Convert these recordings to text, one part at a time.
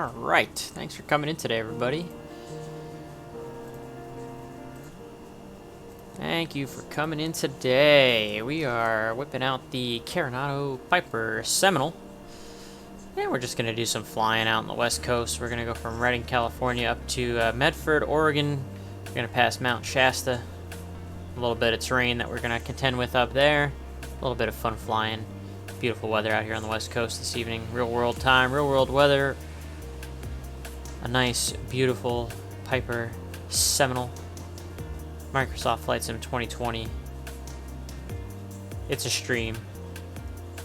Alright, thanks for coming in today, everybody. Thank you for coming in today. We are whipping out the KRDD Piper Seminole. And we're just going to do some flying out on the west coast. We're going to go from Redding, California up to Medford, Oregon. We're going to pass Mount Shasta. A little bit of terrain that we're going to contend with up there. A little bit of fun flying. Beautiful weather out here on the west coast this evening. Real world time, real world weather. A nice, beautiful Piper Seminole. Microsoft Flight Sim 2020. It's a stream.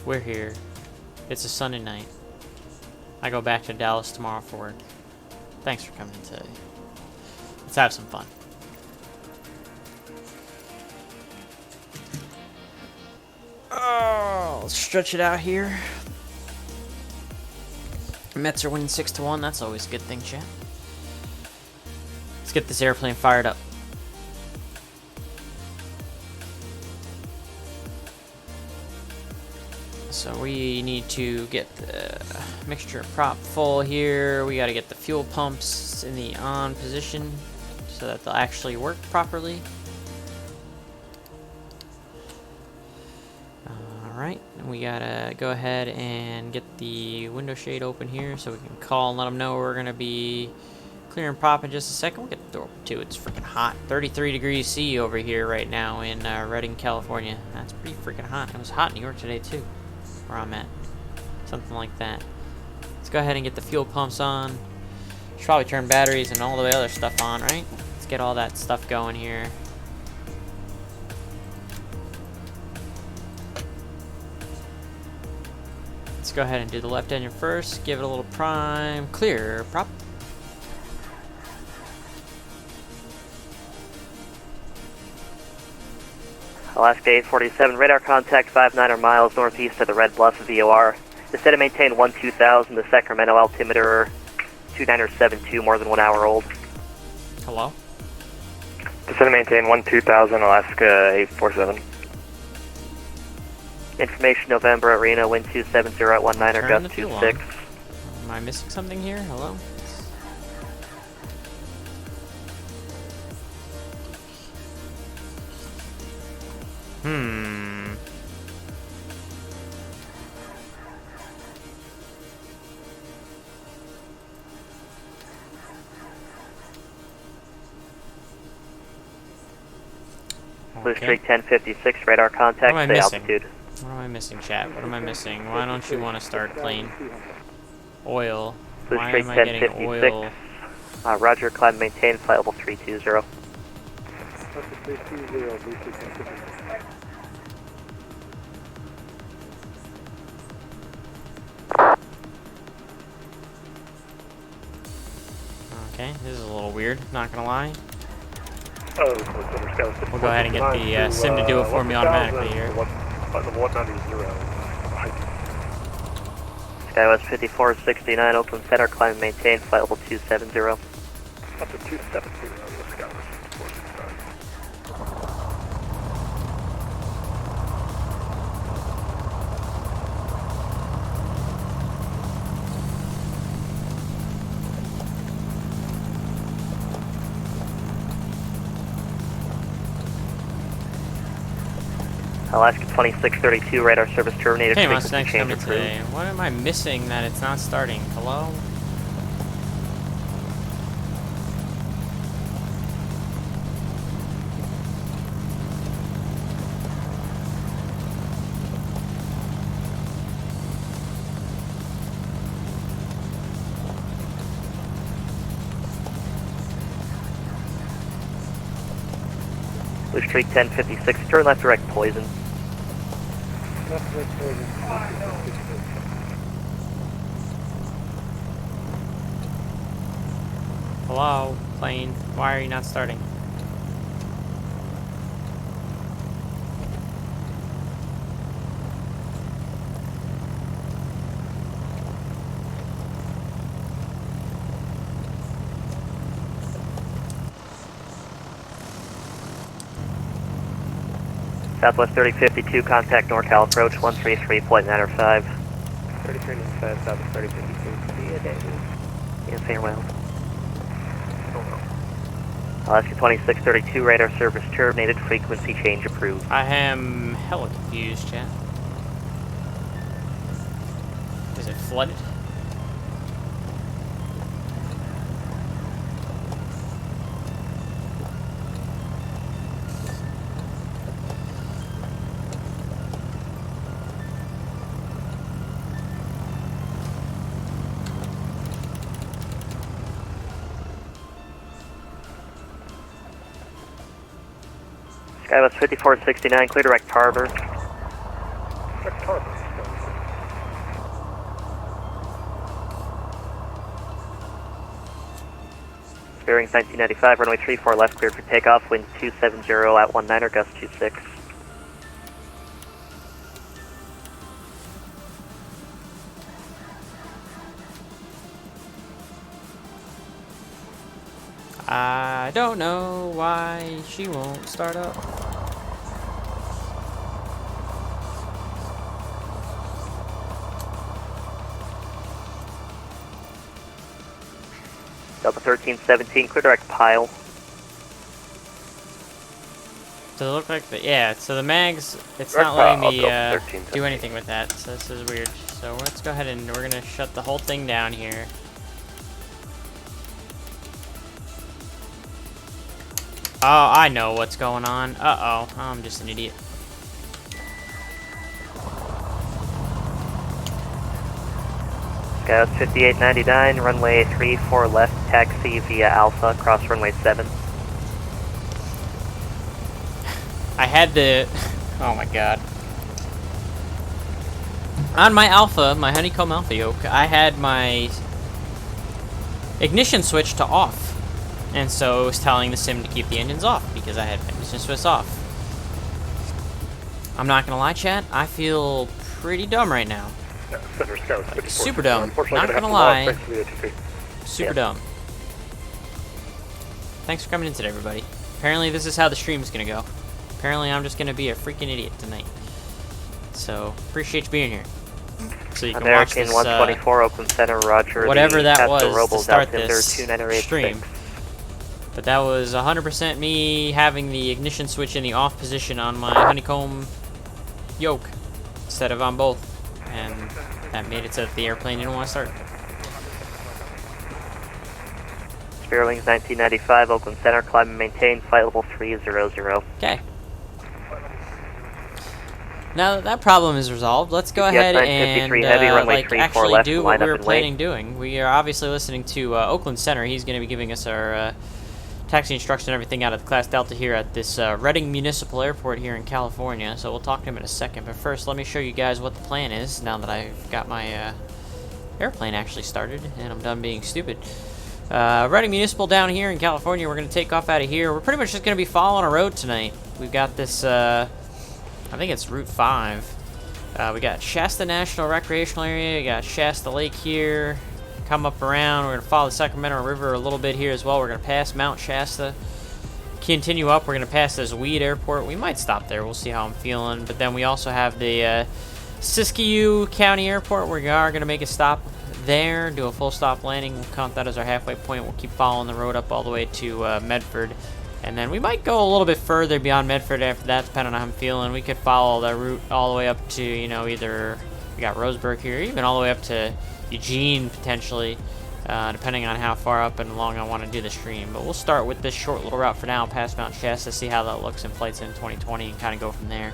We're here. It's a Sunday night. I go back to Dallas tomorrow for work. Thanks for coming in today. Let's have some fun. Oh, let's stretch it out here. Mets are winning 6-1. That's always a good thing, chat. Let's get this airplane fired up. So we need to get the mixture prop full here. We got to get the fuel pumps in the on position so that they'll actually work properly. Alright, and we gotta go ahead and get the window shade open here so we can call and let them know we're gonna be clearing prop in just a second. We'll get the door open too. It's freaking hot. 33 degrees C over here right now in Redding, California. That's pretty freaking hot. It was hot in New York today too, where I'm at. Something like that. Let's go ahead and get the fuel pumps on. Should probably turn batteries and all the other stuff on, right? Let's get all that stuff going here. Let's go ahead and do the left engine first. Give it a little prime. Clear prop. Alaska 847, radar contact 59 miles northeast of the Red Bluff VOR. Descend to maintain 12000, the Sacramento altimeter 2972, more than 1 hour old. Hello? Descend to maintain 12000, Alaska 847. Information November Arena, wind 270 at 19 or gust 26. Am I missing something here? Hello? Blue Streak 1056, radar contact, stay altitude. What am I missing, chat? What am I missing? Why don't you want to start clean? Oil. Blue Why Streak am I getting 1056. oil? Roger, climb, maintain, flight level 320. Okay, this is a little weird, not gonna lie. We'll go ahead and get the sim to do it for me automatically here. Skywest 5469, open center, climb, maintain, flight level 270. Up to 270, Skywest 5469. Alaska 2632, radar service terminated. Hey, frequency thanks for change coming approved. today. What am I missing that it's not starting? Hello? Blue Streak 1056, turn left direct poison. Hello, plane. Why are you not starting? Southwest 3052, contact NorCal approach 133.95. 3395, Southwest 3052, via Davis. Yes, Air Wales. Alaska 2632, radar service terminated, frequency change approved. I am hella confused, chat. Is it flooded? Skywest 5469, clear direct harbor. Direct harbor. Bearings 1995, runway 34 left, cleared for takeoff, wind 270 at 19er, gust 26. I don't know why she won't start up. Delta 1317, clear direct pile. Does it look like the, yeah, so the mags, it's Direct not letting pile, me Delta 1317. do anything with that, so this is weird. So let's go ahead and we're gonna shut the whole thing down here. Oh, I know what's going on. Uh-oh, I'm just an idiot. Skywest 5899, runway 34 left, taxi via Alpha, cross runway 7. I had the, oh my god. On my Alpha, my Honeycomb Alpha yoke, I had my ignition switch to off. And so it was telling the sim to keep the engines off because I had my ignition switch off. I'm not gonna lie, chat, I feel pretty dumb right now. Yeah, Center Skywest 54. Super dumb. Unfortunately, Not gonna have gonna to log lie. thanks to the ATP. Super Yeah. dumb. Thanks for coming in today, everybody. Apparently this is how the stream is gonna go. Apparently I'm just gonna be a freaking idiot tonight. So, appreciate you being here. So you can watch American this, 124, Oakland Center, roger. whatever the that Castle was Robles to start altimeter this 2986. stream. But that was 100% me having the ignition switch in the off position on my Honeycomb yoke instead of on both. And that made it so that the airplane didn't want to start. Spearwings 1995, Oakland Center, climb and maintain, flight level 300. Okay. Now that that problem is resolved, let's go GPS ahead 953 and heavy, runway like 34 actually left, do line what we up were and planning wait. doing. We are obviously listening to Oakland Center. He's going to be giving us our taxi instruction and everything out of the Class Delta here at this Redding Municipal Airport here in California. So we'll talk to him in a second. But first, let me show you guys what the plan is now that I've got my airplane actually started and I'm done being stupid. Redding Municipal down here in California. We're going to take off out of here. We're pretty much just going to be following a road tonight. We've got this, I think it's Route 5. We got Shasta National Recreational Area. We got Shasta Lake here. Come up around. We're going to follow the Sacramento River a little bit here as well. We're going to pass Mount Shasta. Continue up. We're going to pass this Weed Airport. We might stop there. We'll see how I'm feeling. But then we also have the Siskiyou County Airport. We are going to make a stop there. Do a full stop landing. We'll count that as our halfway point. We'll keep following the road up all the way to Medford. And then we might go a little bit further beyond Medford after that, depending on how I'm feeling. We could follow the route all the way up to, you know, either we got Roseburg here, even all the way up to Eugene, potentially, depending on how far up and long I want to do the stream. But we'll start with this short little route for now, past Mount Shasta, see how that looks in flights in 2020, and kind of go from there.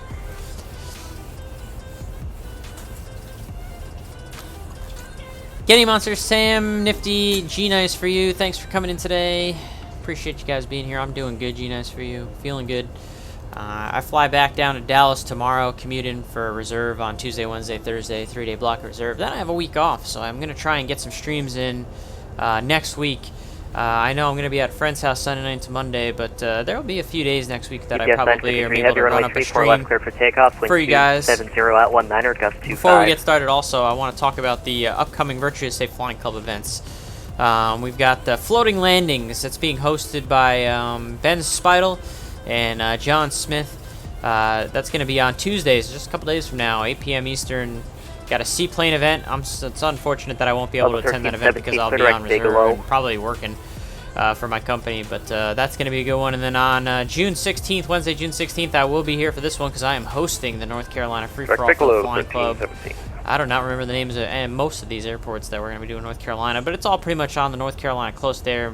Getty Monster, Sam, Nifty, G-Nice for you. Thanks for coming in today. Appreciate you guys being here. I'm doing good, G-Nice for you. Feeling good. I fly back down to Dallas tomorrow, commute in for a reserve on Tuesday, Wednesday, Thursday, 3-day block reserve. Then I have a week off, so I'm going to try and get some streams in next week. I know I'm going to be at a friend's house Sunday night to Monday, but there will be a few days next week that I probably am able to run up a stream clear for takeoff, wind for you guys. 270 at 19er, gust 25. Before we get started, also, I want to talk about the upcoming Virtuous Safe Flying Club events. We've got the floating landings that's being hosted by Ben Speidel and John Smith. That's going to be on Tuesdays, just a couple days from now, 8 p.m. Eastern, got a seaplane event. It's unfortunate that I won't be able to attend that event because I'll be direct on reserve Bigelow. and probably working for my company, but that's going to be a good one. And then on June 16th, Wednesday, June 16th, I will be here for this one because I am hosting the North Carolina Free-for-All Direct Bigelow, Flying Club. 1317. I do not remember the names of most of these airports that we're going to be doing in North Carolina, but it's all pretty much on the North Carolina coast there,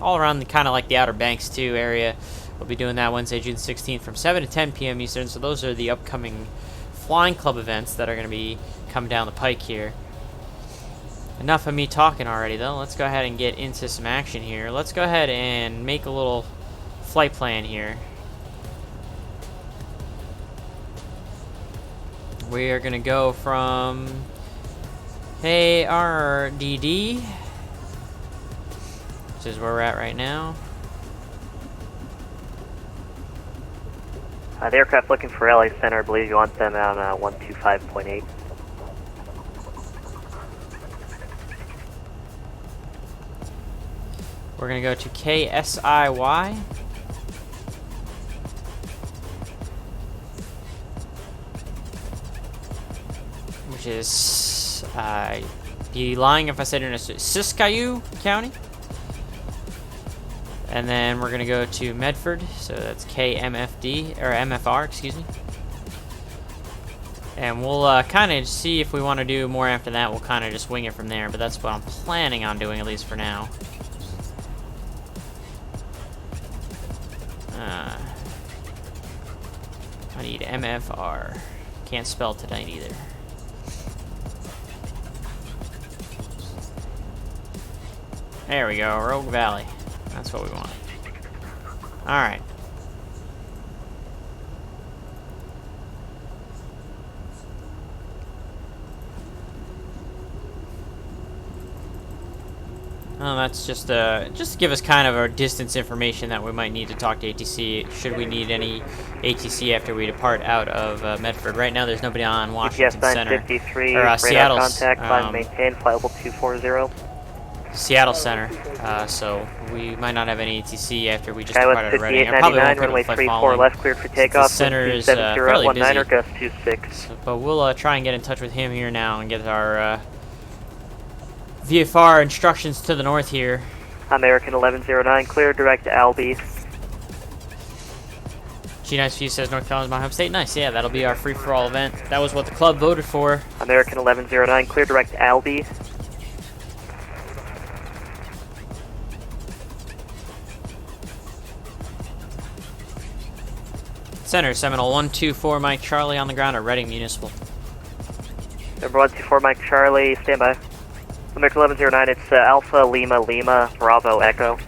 all around the kind of like the Outer Banks too area. We'll be doing that Wednesday, June 16th from 7 to 10 p.m. Eastern, so those are the upcoming flying club events that are going to be coming down the pike here. Enough of me talking already, though. Let's go ahead and get into some action here. Let's go ahead and make a little flight plan here. We are going to go from KRDD, which is where we're at right now. The aircraft looking for LA Center. I believe you want them on 125.8. We're going to go to KSIY. Which is, be lying if I said it in Siskiyou County. And then we're going to go to Medford, so that's KMFD, or MFR, excuse me. And we'll kind of see if we want to do more after that. We'll kind of just wing it from there, but that's what I'm planning on doing, at least for now. I need MFR. Can't spell tonight either. There we go, Rogue Valley. That's what we want. Alright. Oh, that's just to give us kind of our distance information that we might need to talk to ATC should we need any ATC after we depart out of Medford. Right now, there's nobody on Washington Center. 953, or Seattle's contact, climb maintain, flight level 240. Seattle Center. So we might not have any ATC after we just Skywest depart out of Reading. I probably 5899, won't be able runway to fly 34 following. left, cleared for takeoff. The center is fairly 7019 busy. gust 26. But we'll try and get in touch with him here now and get our VFR instructions to the north here. American 1109, clear, direct to Albee. G9 says North Carolina's my home state. Nice, yeah, that'll be our free-for-all event. That was what the club voted for. American 1109, clear, direct to Albee. Center, Seminole 124 Mike Charlie on the ground at Reading Municipal. Number 124 Mike Charlie, stand by. American 1109, it's Alpha Lima Lima Bravo Echo.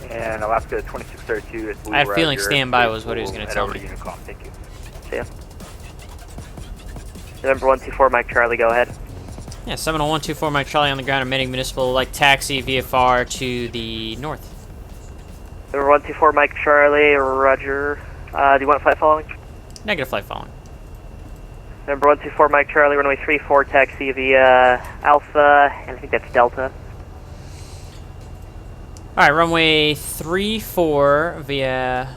And Alaska 2632 is Blue I had a feeling Roger, standby was what he was going to tell me. Unicom. Thank you. See ya. Number 124 Mike Charlie, go ahead. Yeah, Seminole 124 Mike Charlie on the ground at Reading Municipal, like taxi VFR to the north. Number 124 Mike Charlie, Roger. Do you want flight following? Negative flight following. Number 124 Mike Charlie, runway 34, taxi via Alpha, and I think that's Delta. Alright, runway 34 via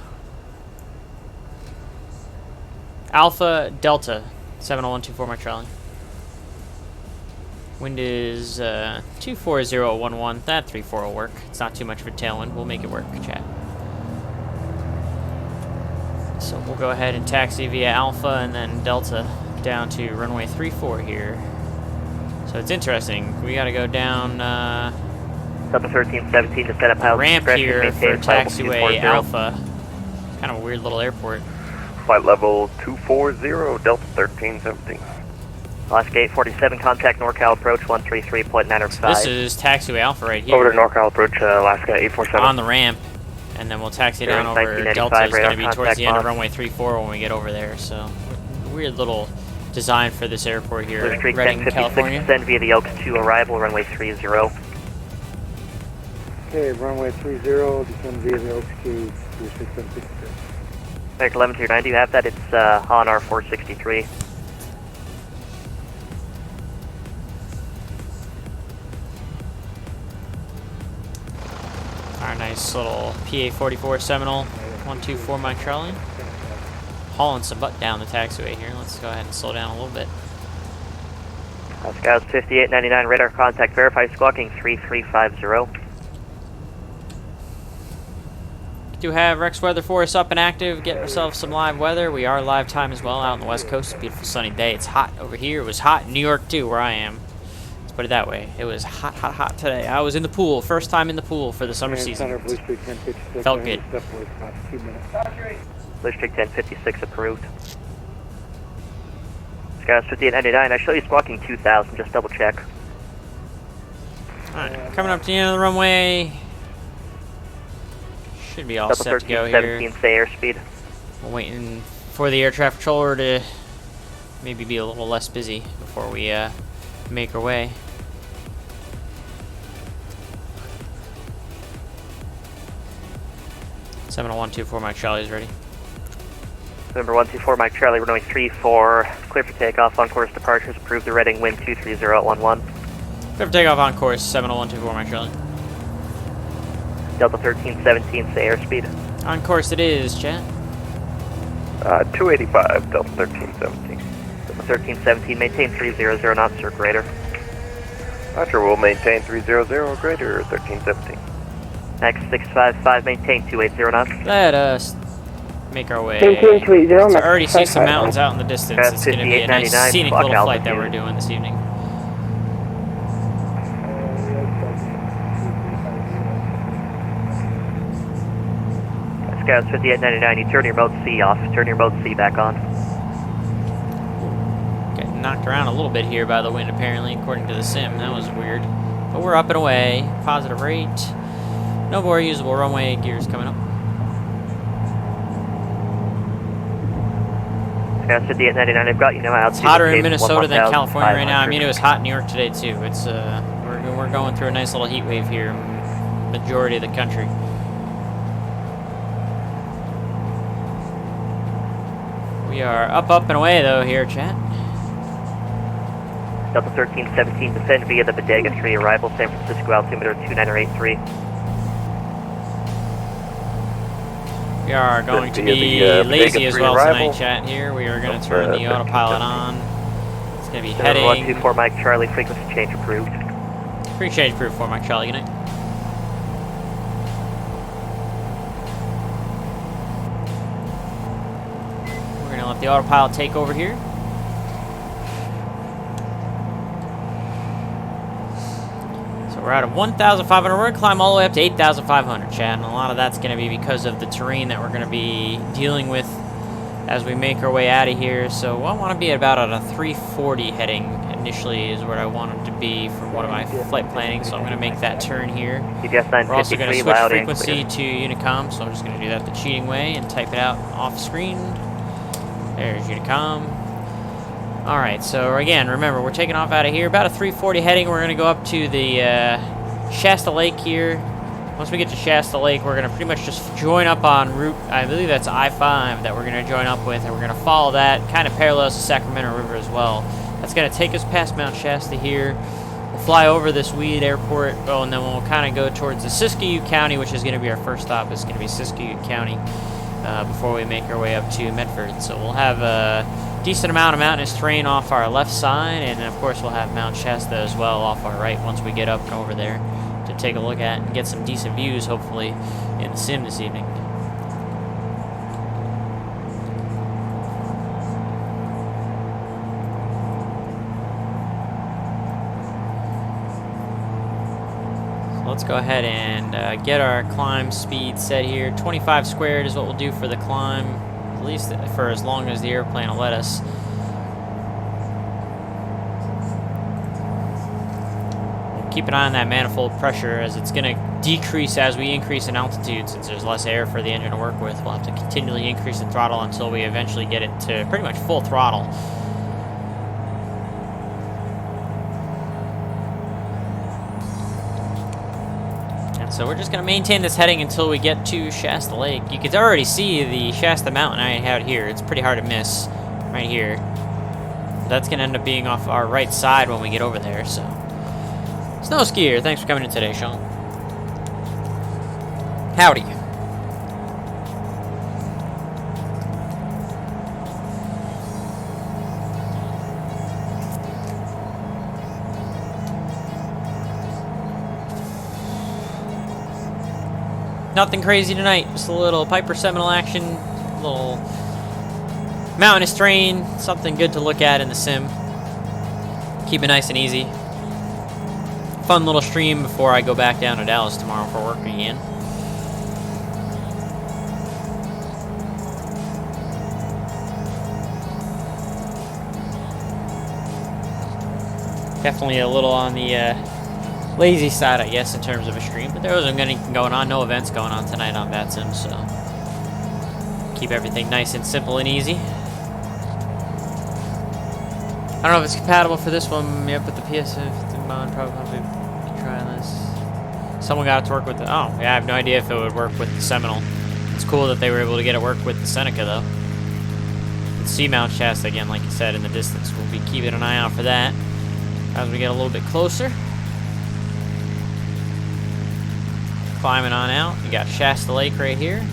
Alpha Delta, 70124 Mike Charlie. Wind is 24011. That 34 will work. It's not too much of a tailwind. We'll make it work, chat. So we'll go ahead and taxi via Alpha and then Delta down to runway 34 here. So it's interesting. We got to go down Delta 1317 to set up a pilot ramp discretion, here for maintain flight level taxiway 240. Alpha. Kind of a weird little airport. Flight level 240, Delta 1317. Alaska 847, contact NorCal approach 133.905. This is taxiway Alpha right here. Over to NorCal approach, Alaska 847. On the ramp. And then we'll taxi down over 1995, Delta. Is going to be radar towards the end of contact runway 34 when we get over there. So weird little design for this airport here Blue in Street Reading, 1056, California. descend via the Oaks 2 arrival, runway 30. Okay, runway 30, descend via the Oaks 2, 3676. American 1109, do you have that? It's on our 463. Our nice little PA44 Seminole. 124 Mike Charlie. Hauling some butt down the taxiway here. Let's go ahead and slow down a little bit. Scouts 5899, radar contact, verify squawking 3350. Do have Rex weather for us up and active. Get ourselves some live weather. We are live time as well out on the west coast. It's a beautiful sunny day. It's hot over here. It was hot in New York too, where I am. Let's put it that way. It was hot, hot, hot today. I was in the pool. First time in the pool for the summer season. Felt good. Blue Streak 1056 approved. Scouts 5899, I show you squawking 2000, just double check. Alright, coming up to the end of the runway. Should be all Delta set to go here. 1317, say airspeed. We're waiting for the air traffic controller to maybe be a little less busy before we make our way. Seminole 124 Mike Charlie's ready. Number 124 Mike Charlie, runway 34, clear for takeoff, on course departures, approved the Reading, wind 230 at 11. Clear for takeoff on course, Seminole 124 Mike Charlie. Delta 1317, say airspeed. On course it is, chat. 285, Delta 1317. Delta 1317, maintain 300 knots, circle radar. Roger, we'll maintain 300, greater 1317. Next 655, maintain 280 knots. Let us make our way. So I already see some mountains out in the distance. It's going to be a nice 5899, scenic clock little flight that we're altitude. doing this evening. Scouts 5899, you turn your mode C off, turn your mode C back on. Getting knocked around a little bit here by the wind, apparently, according to the sim. That was weird. But we're up and away. Positive rate. No more usable runway gears coming up. Scouts 5899, I've got you now. It's hotter in Minnesota than California right now. I mean, it was hot in New York today, too. It's we're going through a nice little heat wave here, majority of the country. We are up and away, though, here, chat. Delta 1317, descend via the Bodega Tree, arrival San Francisco, altimeter 2983. We are going to be lazy as well tonight, chat, here. We are going to turn the autopilot on. It's going to be heading... 124 Mike Charlie, frequency change approved. Free change approved for Mike Charlie, good night. We're going to let the autopilot take over here. So we're out of 1,500. We're going to climb all the way up to 8,500, chat. And a lot of that's going to be because of the terrain that we're going to be dealing with as we make our way out of here. So I want to be about at a 340 heading initially is where I want it to be for one of my flight planning. So I'm going to make that turn here. We're also going to switch frequency to Unicom. So I'm just going to do that the cheating way and type it out off screen. There's Unicom. Alright, so again, remember, we're taking off out of here. About a 340 heading. We're going to go up to the Shasta Lake here. Once we get to Shasta Lake, we're going to pretty much just join up on route, I believe that's I-5 that we're going to join up with, and we're going to follow that. Kind of parallels the Sacramento River as well. That's going to take us past Mount Shasta here. We'll fly over this Weed Airport, and then we'll kind of go towards the Siskiyou County, which is going to be our first stop. It's going to be Siskiyou County before we make our way up to Medford. So we'll have a decent amount of mountainous terrain off our left side, and of course we'll have Mount Shasta as well off our right once we get up and over there to take a look at and get some decent views, hopefully, in the sim this evening. So let's go ahead and get our climb speed set here. 25 squared is what we'll do for the climb, at least for as long as the airplane will let us. Keep an eye on that manifold pressure, as it's going to decrease as we increase in altitude. Since there's less air for the engine to work with, we'll have to continually increase the throttle until we eventually get it to pretty much full throttle. And so we're just going to maintain this heading until we get to Shasta Lake. You can already see the Shasta Mountain I had here. It's pretty hard to miss right here. That's going to end up being off our right side when we get over there, so... Snow Skier, thanks for coming in today, Sean. Howdy. nothing crazy tonight. Just a little Piper Seminole action, a little mountainous terrain, something good to look at in the sim. Keep it nice and easy. Fun little stream before I go back down to Dallas tomorrow for work again. Definitely a little on the lazy side, I guess, in terms of a stream. But there wasn't anything going on, no events going on tonight on VATSIM, so keep everything nice and simple and easy. I don't know if it's compatible for this one. Yep, with the PSF, probably trying this. Someone got it to work with the. Oh, yeah, I have no idea if it would work with the Seminole. It's cool that they were able to get it work with the Seneca, though. The C-mount Shasta, again, like you said, in the distance. We'll be keeping an eye out for that as we get a little bit closer. Climbing on out. You got Shasta Lake right here.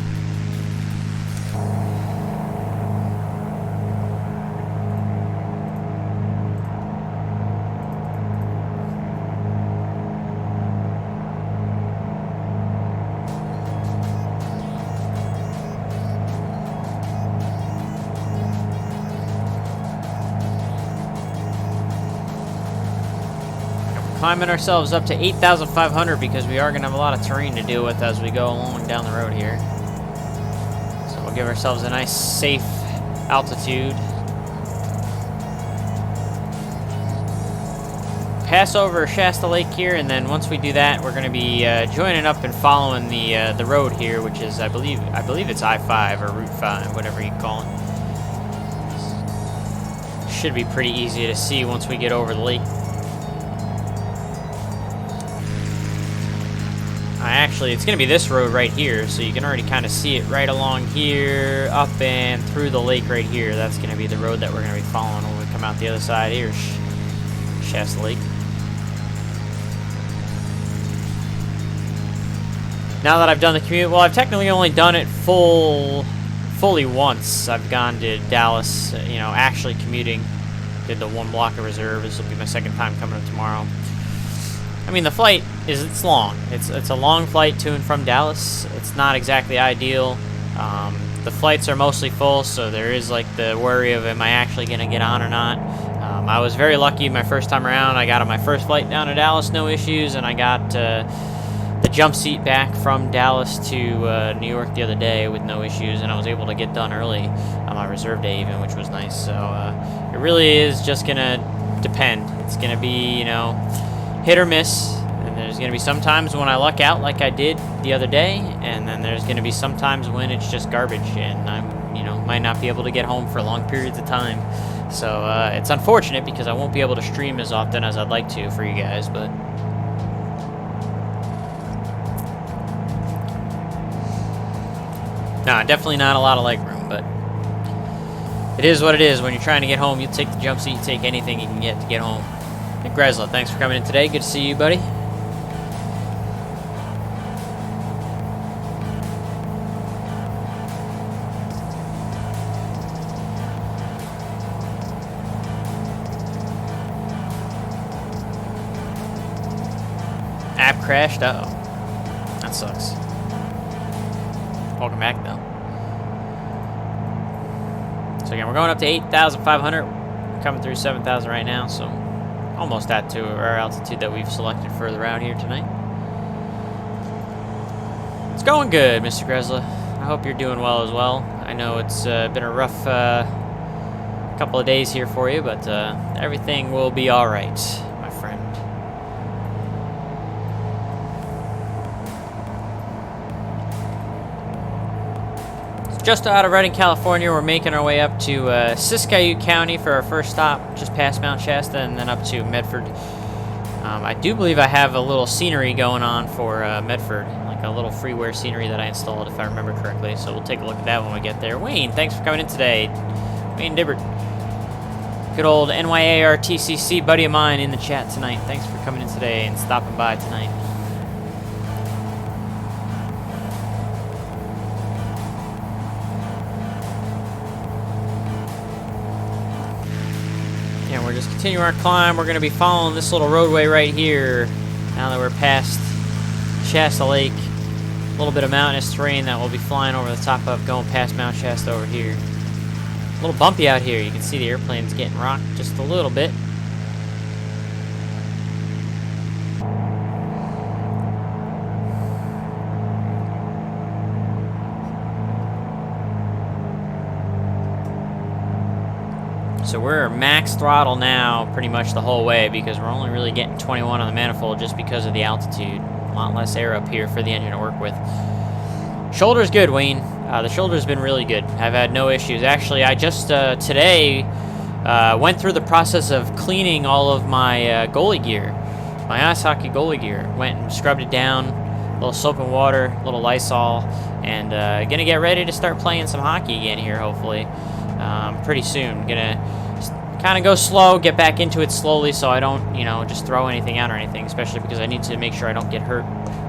Climbing ourselves up to 8,500 because we are going to have a lot of terrain to deal with as we go along down the road here. So we'll give ourselves a nice, safe altitude. Pass over Shasta Lake here, and then once we do that, we're going to be joining up and following the road here, which is, I believe it's I-5 or Route 5, whatever you call it. Should be pretty easy to see once we get over the lake. Actually, it's going to be this road right here, so you can already kind of see it right along here, up and through the lake right here. That's going to be the road that we're going to be following when we come out the other side here, Shasta Lake. Now that I've done the commute, well, I've technically only done it fully once. I've gone to Dallas, you know, actually commuting. Did the 1 block of reserve. This will be my second time coming up tomorrow. I mean, the flight it's long. It's a long flight to and from Dallas. It's not exactly ideal. The flights are mostly full, so there is like the worry of am I actually going to get on or not. I was very lucky my first time around. I got on my first flight down to Dallas, no issues, and I got the jump seat back from Dallas to New York the other day with no issues, and I was able to get done early on my reserve day even, which was nice. So it really is just going to depend. It's going to be, you know, hit or miss, and there's going to be some times when I luck out like I did the other day, and then there's going to be some times when it's just garbage and I'm, you know, might not be able to get home for long periods of time. So it's unfortunate because I won't be able to stream as often as I'd like to for you guys, but no, definitely not a lot of leg room, but it is what it is. When you're trying to get home, you take the jump seat, you take anything you can get to get home. Hey, Gresla, thanks for coming in today. Good to see you, buddy. App crashed? Uh-oh. That sucks. Welcome back, though. So again, we're going up to 8,500. We're coming through 7,000 right now, so almost at to our altitude that we've selected for the route here tonight. It's going good, Mr. Gresla. I hope you're doing well as well. I know it's been a rough couple of days here for you, but everything will be all right, my friend. Just out of Redding, California, we're making our way up to Siskiyou County for our first stop, just past Mount Shasta, and then up to Medford. I do believe I have a little scenery going on for Medford, like a little freeware scenery that I installed, if I remember correctly, so we'll take a look at that when we get there. Wayne, thanks for coming in today. Wayne Dibbert. Good old NYARTCC buddy of mine in the chat tonight. Thanks for coming in today and stopping by tonight. And we're just continuing our climb. We're going to be following this little roadway right here now that we're past Shasta Lake. little bit of mountainous terrain that we'll be flying over the top of, going past Mount Shasta over here. A little bumpy out here. You can see the airplane's getting rocked just a little bit. So we're max throttle now pretty much the whole way because we're only really getting 21 on the manifold just because of the altitude. A lot less air up here for the engine to work with. Shoulder's good, Wayne. The shoulder's been really good. I've had no issues. Actually, I just today went through the process of cleaning all of my goalie gear, my ice hockey goalie gear. Went and scrubbed it down, a little soap and water, a little Lysol, and gonna get ready to start playing some hockey again here, hopefully, pretty soon. Gonna kind of go slow, get back into it slowly, so I don't, just throw anything out or anything, especially because I need to make sure I don't get hurt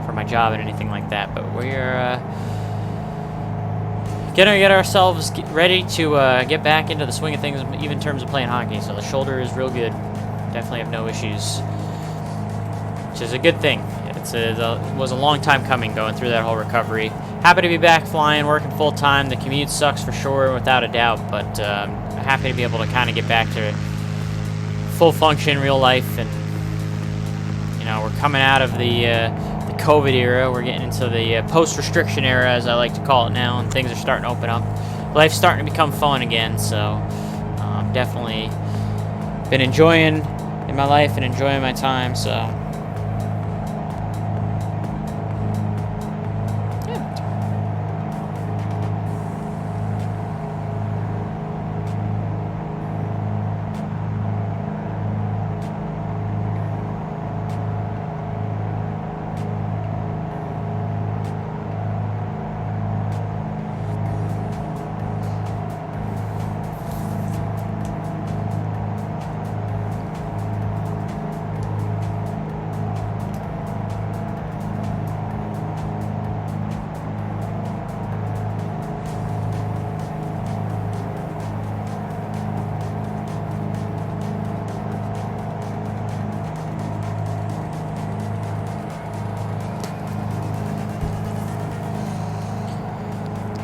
for my job and anything like that. But we're gonna get ourselves ready to get back into the swing of things, even in terms of playing hockey. So the shoulder is real good. Definitely have no issues, which is a good thing. It was a long time coming going through that whole recovery. Happy to be back flying, working full time. The commute sucks for sure, without a doubt, but happy to be able to kind of get back to full function, real life, and we're coming out of the COVID era. We're getting into the post-restriction era, as I like to call it now, and things are starting to open up. Life's starting to become fun again, so definitely been enjoying in my life and enjoying my time, so yeah.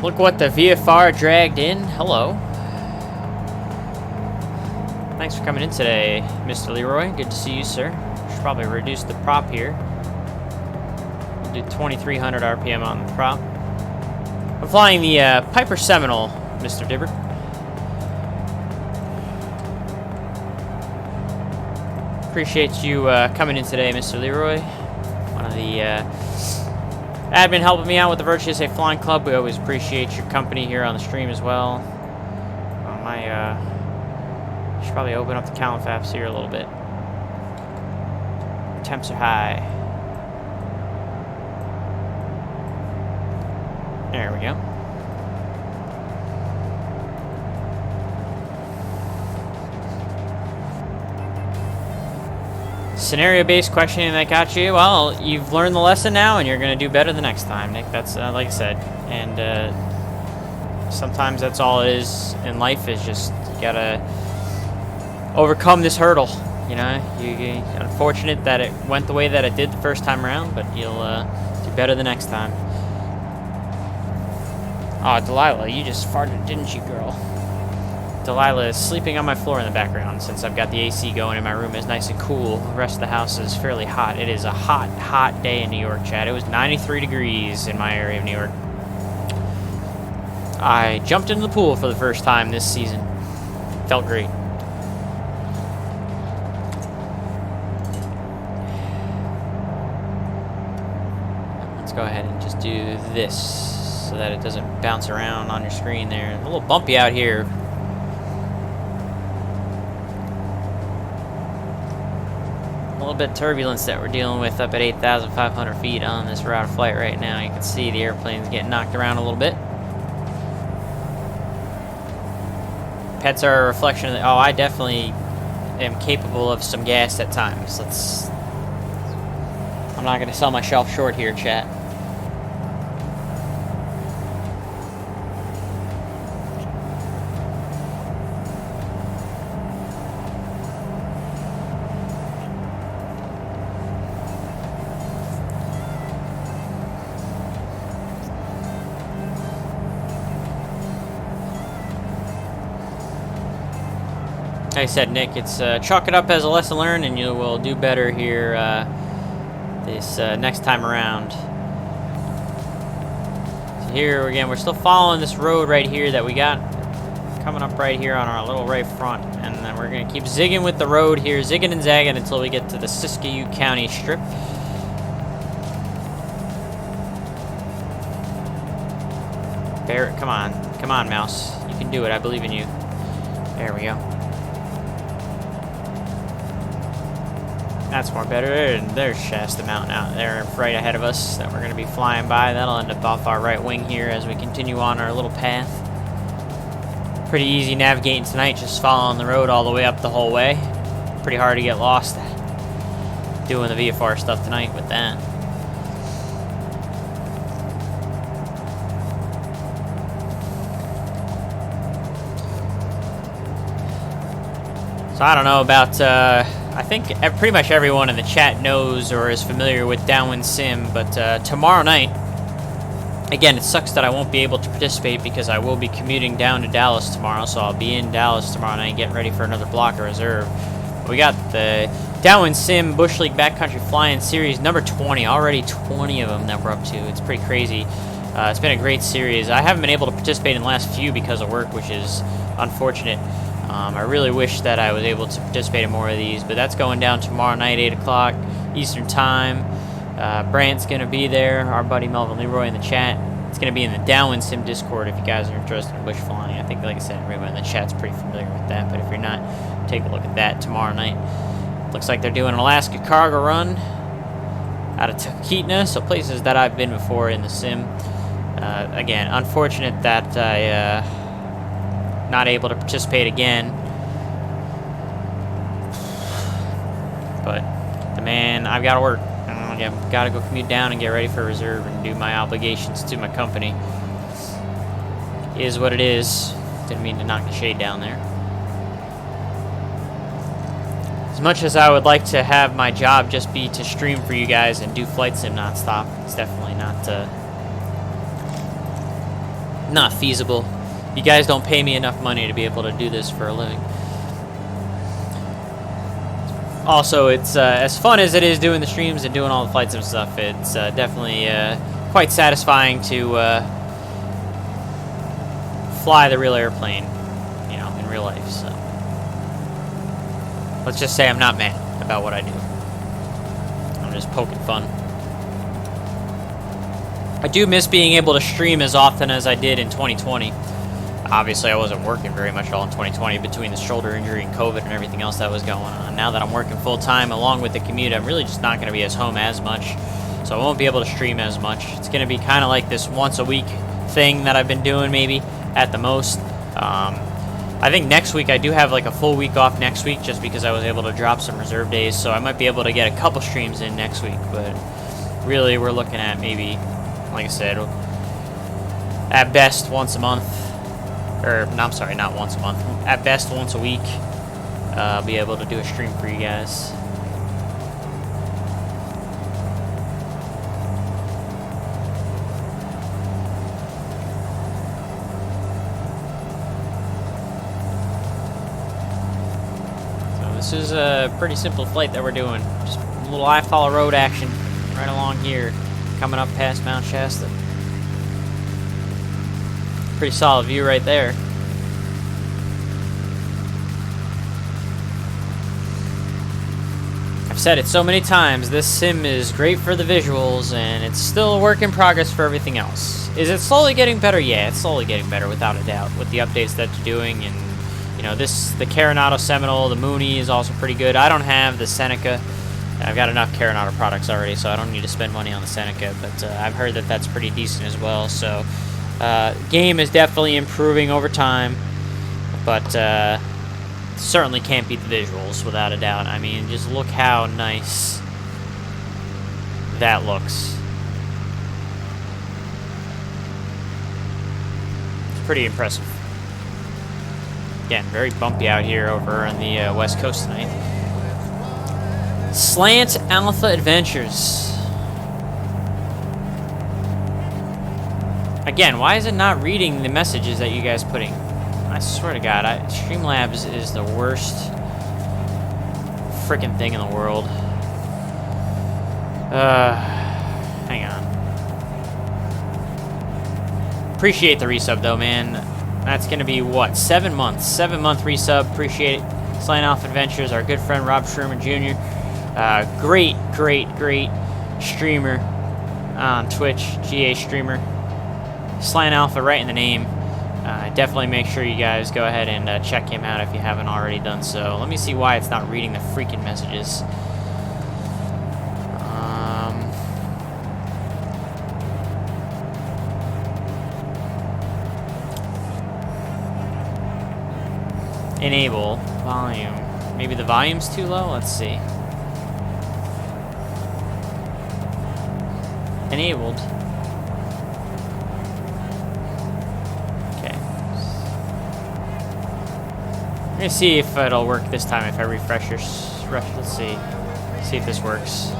Look what the VFR dragged in. Hello. Thanks for coming in today, Mr. Leroy. Good to see you, sir. Should probably reduce the prop here. We'll do 2,300 RPM on the prop. I'm flying the Piper Seminole, Mr. Dibber. Appreciate you coming in today, Mr. Leroy. One of the admin helping me out with the Virtue USA Flying Club. We always appreciate your company here on the stream as well. Should probably open up the CalFaps here a little bit. Temps are high. There we go. Scenario-based questioning that got you. Well, you've learned the lesson now, and you're going to do better the next time, Nick. That's like I said. And sometimes that's all it is in life, is just you got to overcome this hurdle. You unfortunate that it went the way that it did the first time around, but you'll do better the next time. Oh, Delilah, you just farted, didn't you, girl? Delilah is sleeping on my floor in the background since I've got the AC going and my room is nice and cool. The rest of the house is fairly hot. It is a hot, hot day in New York, Chad. It was 93 degrees in my area of New York. I jumped into the pool for the first time this season. Felt great. Let's go ahead and just do this so that it doesn't bounce around on your screen there. A little bumpy out here. A little bit of turbulence that we're dealing with up at 8,500 feet on this route of flight right now. You can see the airplane's getting knocked around a little bit. Pets are a reflection of the... Oh, I definitely am capable of some gas at times. I'm not going to sell myself short here, chat. Like I said, Nick, it's chalk it up as a lesson learned, and you will do better here this next time around. So here again, we're still following this road right here that we got coming up right here on our little right front, and then we're gonna keep zigging with the road here, zigging and zagging until we get to the Siskiyou County strip. Barrett, come on, mouse, you can do it. I believe in you. There we go. That's more better. And there's Shasta Mountain out there right ahead of us that we're going to be flying by. That'll end up off our right wing here as we continue on our little path. Pretty easy navigating tonight, just following the road all the way up the whole way. Pretty hard to get lost doing the VFR stuff tonight with that. So I don't know about, I think pretty much everyone in the chat knows or is familiar with Downwind Sim, but tomorrow night, again, it sucks that I won't be able to participate because I will be commuting down to Dallas tomorrow, so I'll be in Dallas tomorrow night getting ready for another block of reserve. We got the Downwind Sim Bush League Backcountry Flying Series number 20, already 20 of them that we're up to. It's pretty crazy. It's been a great series. I haven't been able to participate in the last few because of work, which is unfortunate. I really wish that I was able to participate in more of these, but that's going down tomorrow night, 8 o'clock Eastern Time. Brant's going to be there, our buddy Melvin Leroy in the chat. It's going to be in the Downwind Sim Discord if you guys are interested in bush flying. I think, like I said, everyone in the chat's pretty familiar with that, but if you're not, take a look at that tomorrow night. Looks like they're doing an Alaska cargo run out of Tahkeetna, so places that I've been before in the sim. Again, unfortunate that I not able to participate again, but the man, I've got to work. I've got to go commute down and get ready for reserve and do my obligations to my company. Is what it is. Didn't mean to knock the shade down there. As much as I would like to have my job just be to stream for you guys and do flight sim nonstop, it's definitely not feasible. You guys don't pay me enough money to be able to do this for a living. Also, it's as fun as it is doing the streams and doing all the flights and stuff, it's definitely quite satisfying to fly the real airplane, you know, in real life. So let's just say I'm not mad about what I do. I'm just poking fun. I do miss being able to stream as often as I did in 2020. Obviously, I wasn't working very much at all in 2020 between the shoulder injury and COVID and everything else that was going on. Now that I'm working full-time along with the commute, I'm really just not going to be as home as much, so I won't be able to stream as much. It's going to be kind of like this once-a-week thing that I've been doing, maybe, at the most. I think next week I do have like a full week off next week just because I was able to drop some reserve days, so I might be able to get a couple streams in next week, but really we're looking at maybe, like I said, at best once a month. Or, no, I'm sorry, not once a month. At best, once a week. I'll be able to do a stream for you guys. So this is a pretty simple flight that we're doing. Just a little I-follow road action right along here, coming up past Mount Shasta. Pretty solid view right there. I've said it so many times, this sim is great for the visuals, and it's still a work in progress for everything else. Is it slowly getting better? Yeah, it's slowly getting better without a doubt with the updates that they're doing. And you know, the KRDD Seminole, the Mooney is also pretty good. I don't have the Seneca. I've got enough KRDD products already, so I don't need to spend money on the Seneca, but I've heard that that's pretty decent as well. So game is definitely improving over time, but certainly can't beat the visuals without a doubt. I mean, just look how nice that looks. It's pretty impressive. Again, very bumpy out here over on the west coast tonight. Slant Alpha Adventures. Again, why is it not reading the messages that you guys putting? I swear to God, Streamlabs is the worst freaking thing in the world. Hang on. Appreciate the resub though, man. That's gonna be what, 7 months? 7-month resub. Appreciate it. Slaying Off Adventures, our good friend Rob Sherman Jr. Great streamer on Twitch, GA streamer. Slaying Alpha right in the name. Definitely make sure you guys go ahead and check him out if you haven't already done so. Let me see why it's not reading the freaking messages. Enable volume. Maybe the volume's too low? Let's see. Enabled. Okay. I'm gonna see if it'll work this time if I refresh your... Let's see. See if this works.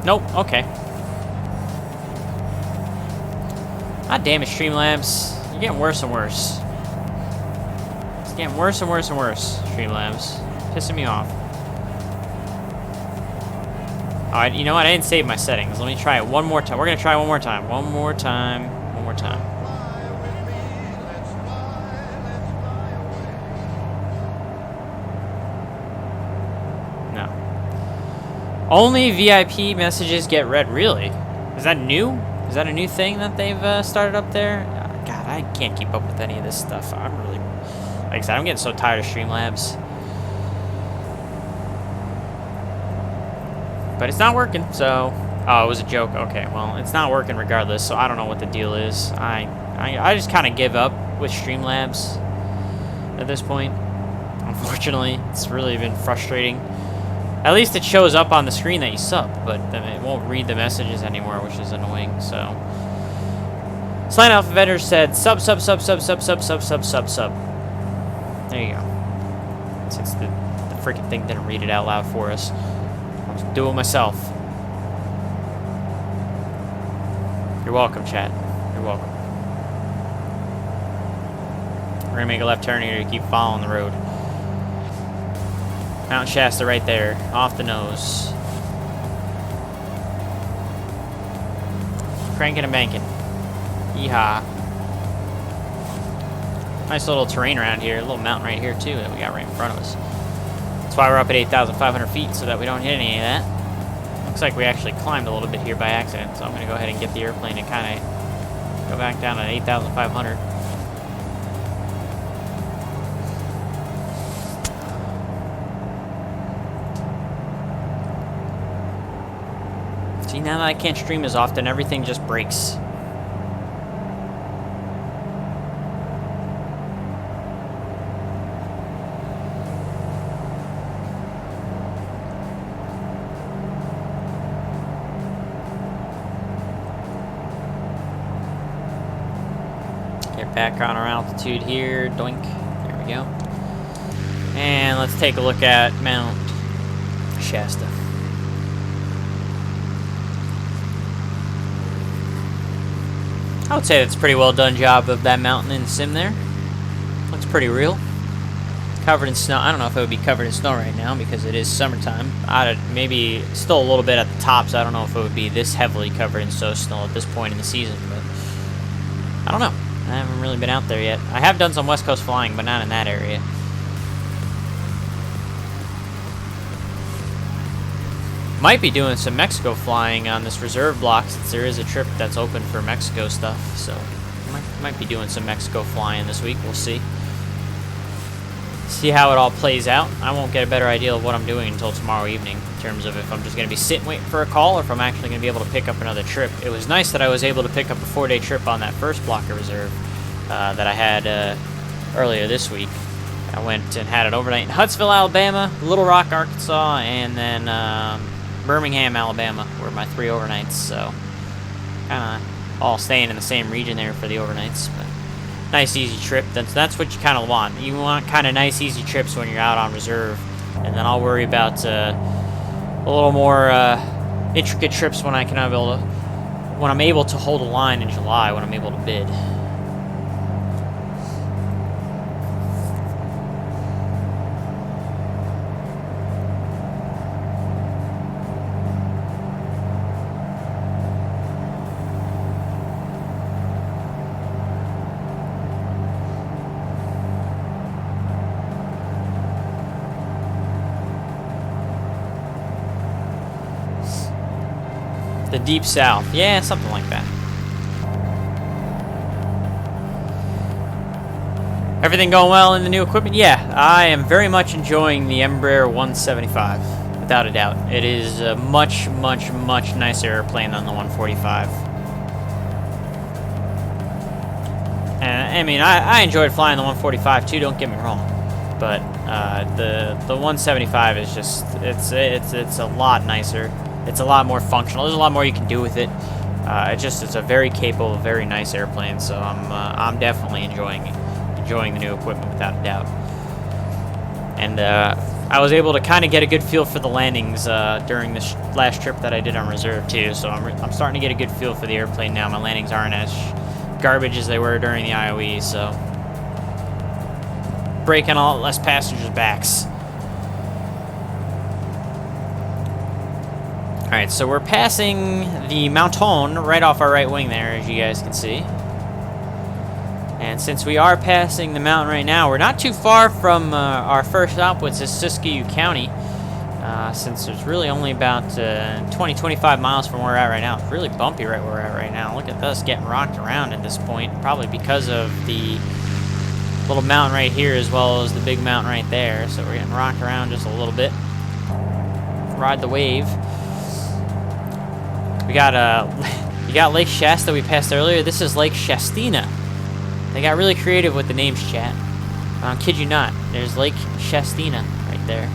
Nope, okay. God damn it, Streamlabs. You're getting worse and worse. It's getting worse and worse and worse, Streamlabs. Pissing me off. Alright, you know what? I didn't save my settings. Let me try it one more time. We're gonna try one more time. One more time. One more time. No. Only VIP messages get read. Really? Is that new? Is that a new thing that they've started up there? God, I can't keep up with any of this stuff. I'm really... Like I said, I'm getting so tired of Streamlabs. But it's not working, so... Oh, it was a joke. Okay, well, it's not working regardless, so I don't know what the deal is. I just kind of give up with Streamlabs at this point. Unfortunately, it's really been frustrating. At least it shows up on the screen that you sub, but then it won't read the messages anymore, which is annoying, so... Slant Alpha Vendor said, sub. There you go. Since the freaking thing didn't read it out loud for us. I'll just do it myself. You're welcome, chat. You're welcome. We're gonna make a left turn here to keep following the road. Mount Shasta right there, off the nose. Cranking and banking. Yeehaw. Nice little terrain around here, a little mountain right here too that we got right in front of us. That's why we're up at 8,500 feet so that we don't hit any of that. Looks like we actually climbed a little bit here by accident, so I'm going to go ahead and get the airplane and kind of go back down to 8,500. See, now that I can't stream as often, everything just breaks. Get back on our altitude here, doink. There we go. And let's take a look at Mount Shasta. I would say that's a pretty well done job of that mountain in the sim there. Looks pretty real. Covered in snow. I don't know if it would be covered in snow right now because it is summertime. Maybe still a little bit at the tops. I don't know if it would be this heavily covered in snow at this point in the season, but I don't know. I haven't really been out there yet. I have done some West Coast flying, but not in that area. Might be doing some Mexico flying on this reserve block since there is a trip that's open for Mexico stuff. So might be doing some Mexico flying this week. We'll see. See how it all plays out. I won't get a better idea of what I'm doing until tomorrow evening in terms of if I'm just going to be sitting waiting for a call or if I'm actually going to be able to pick up another trip. It was nice that I was able to pick up a 4-day trip on that first block of reserve that I had earlier this week. I went and had an overnight in Huntsville, Alabama, Little Rock, Arkansas, and then Birmingham, Alabama were my 3 overnights. So kind of all staying in the same region there for the overnights. But nice, easy trip. That's what you kind of want. You want kind of nice, easy trips when you're out on reserve. And then I'll worry about a little more intricate trips when I can be able to when I'm able to hold a line in July, when I'm able to bid. The Deep South. Yeah, something like that. Everything going well in the new equipment? Yeah, I am very much enjoying the Embraer 175, without a doubt. It is a much, much, much nicer airplane than the 145. And I mean, I enjoyed flying the 145 too, don't get me wrong. But the 175 is just, it's a lot nicer. It's a lot more functional. There's a lot more you can do with it. It's a very capable, very nice airplane. So I'm definitely enjoying the new equipment without a doubt. And I was able to kind of get a good feel for the landings during this last trip that I did on reserve too. So I'm starting to get a good feel for the airplane now. My landings aren't as garbage as they were during the IOE. So breaking a lot less passengers' backs. Alright, so we're passing the Mountain right off our right wing there, as you guys can see. And since we are passing the mountain right now, we're not too far from our first stop, which is Siskiyou County. Since it's really only about 20-25 miles from where we're at right now. It's really bumpy right where we're at right now. Look at us getting rocked around at this point, probably because of the little mountain right here as well as the big mountain right there. So we're getting rocked around just a little bit. Ride the wave. We got you got Lake Shasta we passed earlier. This is Lake Shastina. They got really creative with the names, chat. I kid you not. There's Lake Shastina right there.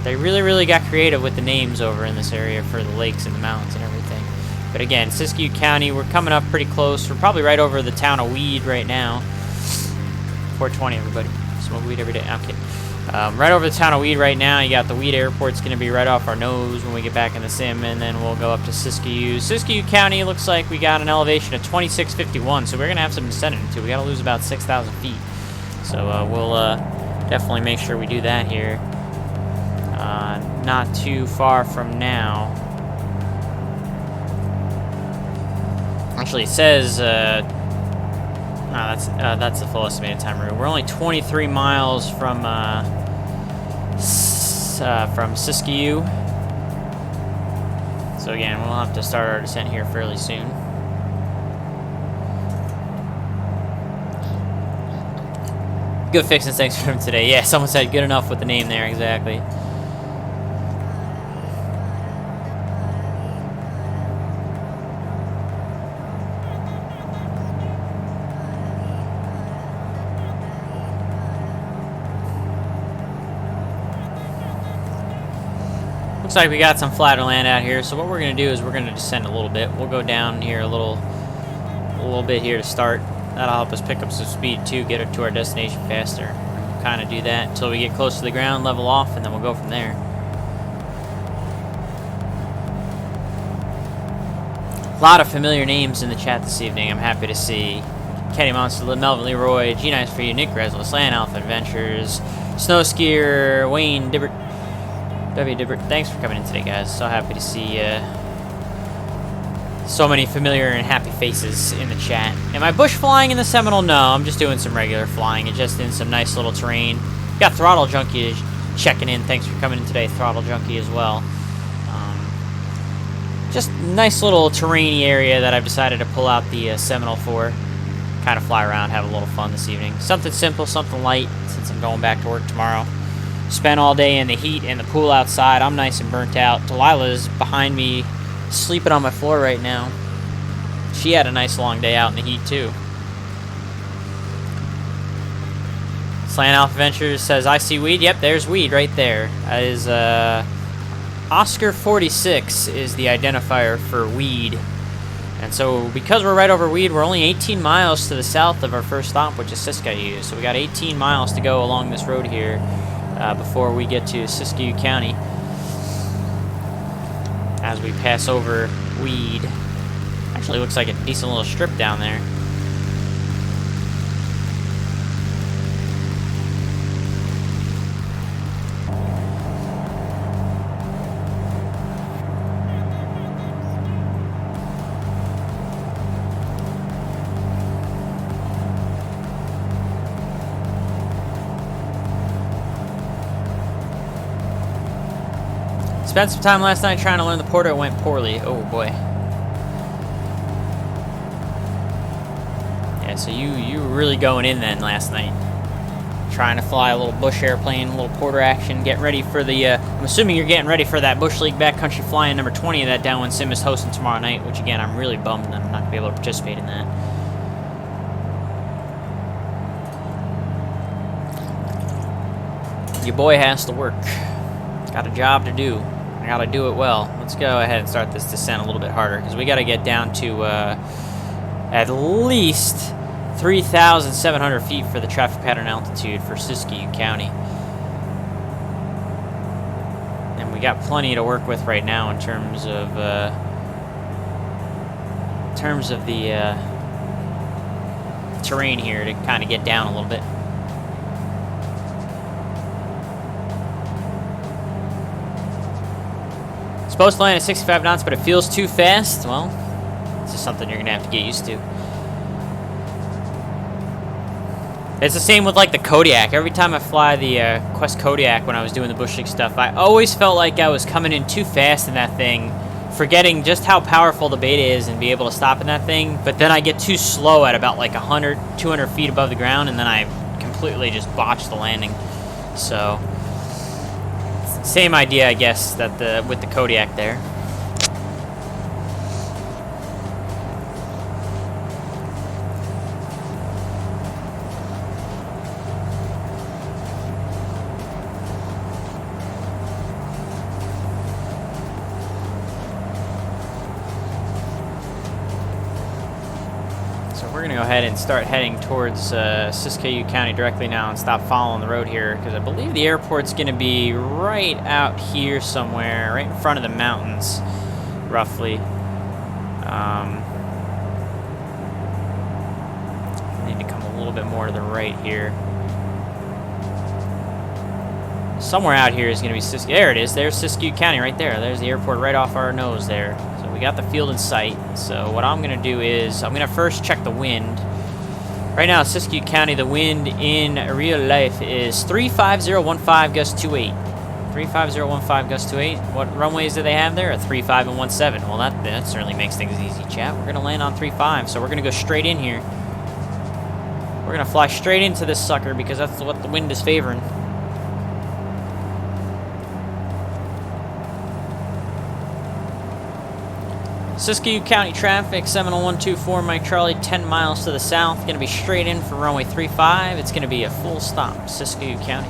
They really got creative with the names over in this area for the lakes and the mountains and everything. But again, Siskiyou County, we're coming up pretty close. We're probably right over the town of Weed right now. 420, everybody. Smoke weed every day. I'm kidding. Right over the town of Weed right now. You got the Weed Airport's going to be right off our nose when we get back in the sim, and then we'll go up to Siskiyou. Siskiyou County looks like we got an elevation of 2651, so we're going to have some descending too. We got to lose about 6,000 feet. So we'll definitely make sure we do that here. Not too far from now. Actually, it says that's the full estimated time route. We're only 23 miles from Siskiyou. So again, we'll have to start our descent here fairly soon. Good fixing, thanks for him today. Yeah, someone said good enough with the name there, exactly. Looks like we got some flatter land out here, so what we're going to do is we're going to descend a little bit. We'll go down here a little bit here to start. That'll help us pick up some speed too, get it to our destination faster. We'll kind of do that until we get close to the ground, level off, and then we'll go from there. A lot of familiar names in the chat this evening, I'm happy to see. Kenny Monster, Melvin Leroy, G-Nice for you, Nick Reslis, Land Alpha Adventures, Snow Skier, Wayne Dibbert, W. Dibbert, thanks for coming in today, guys. So happy to see so many familiar and happy faces in the chat. Am I bush flying in the Seminole? No, I'm just doing some regular flying and just in some nice little terrain. Got Throttle Junkie checking in. Thanks for coming in today, Throttle Junkie, as well. Just nice little terrainy area that I've decided to pull out the Seminole for. Kind of fly around, have a little fun this evening. Something simple, something light, since I'm going back to work tomorrow. Spent all day in the heat in the pool outside. I'm nice and burnt out. Delilah's behind me sleeping on my floor right now. She had a nice long day out in the heat too. Slant Alpha Ventures says, I see weed. Yep, there's weed right there. That is Oscar 46 is the identifier for weed. And so because we're right over weed, we're only 18 miles to the south of our first stop, which is Siskiyou. So we got 18 miles to go along this road here before we get to Siskiyou County. As we pass over weed. Actually looks like a decent little strip down there. Spent some time last night trying to learn the porter. It went poorly. Oh boy. Yeah, so you were really going in then last night. Trying to fly a little bush airplane, a little porter action, get ready for the, I'm assuming you're getting ready for that Bush League Backcountry Flying number 20 that Downwind Sim is hosting tomorrow night, which again, I'm really bummed that I'm not going to be able to participate in that. Your boy has to work. Got a job to do. I gotta do it well. Let's go ahead and start this descent a little bit harder, because we gotta get down to at least 3,700 feet for the traffic pattern altitude for Siskiyou County. And we got plenty to work with right now in terms of the terrain here to kind of get down a little bit. Supposed to land at 65 knots, but it feels too fast. Well, it's just something you're gonna have to get used to. It's the same with like the Kodiak. Every time I fly the Quest Kodiak when I was doing the Bush League stuff, I always felt like I was coming in too fast in that thing, forgetting just how powerful the beta is and be able to stop in that thing. But then I get too slow at about like 100, 200 feet above the ground, and then I completely just botch the landing. So same idea, I guess, that with the Kodiak there. So we're gonna go ahead and start heading towards Siskiyou County directly now and stop following the road here, because I believe the airport's gonna be right out here somewhere, right in front of the mountains, roughly. Need to come a little bit more to the right here. Somewhere out here is gonna be Siskiyou. There it is. There's Siskiyou County right there. There's the airport right off our nose there. So we got the field in sight. So what I'm gonna do is I'm gonna first check the wind. Right now, Siskiyou County, the wind in real life is 35015 gust 28. 35015 gust 28. What runways do they have there? A 35 and 17. Well, that certainly makes things easy, chat. We're gonna land on 35, so we're gonna go straight in here. We're gonna fly straight into this sucker because that's what the wind is favoring. Siskiyou County traffic, Seminole 124, Mike Charlie, 10 miles to the south. Going to be straight in for runway 35. It's going to be a full stop, Siskiyou County.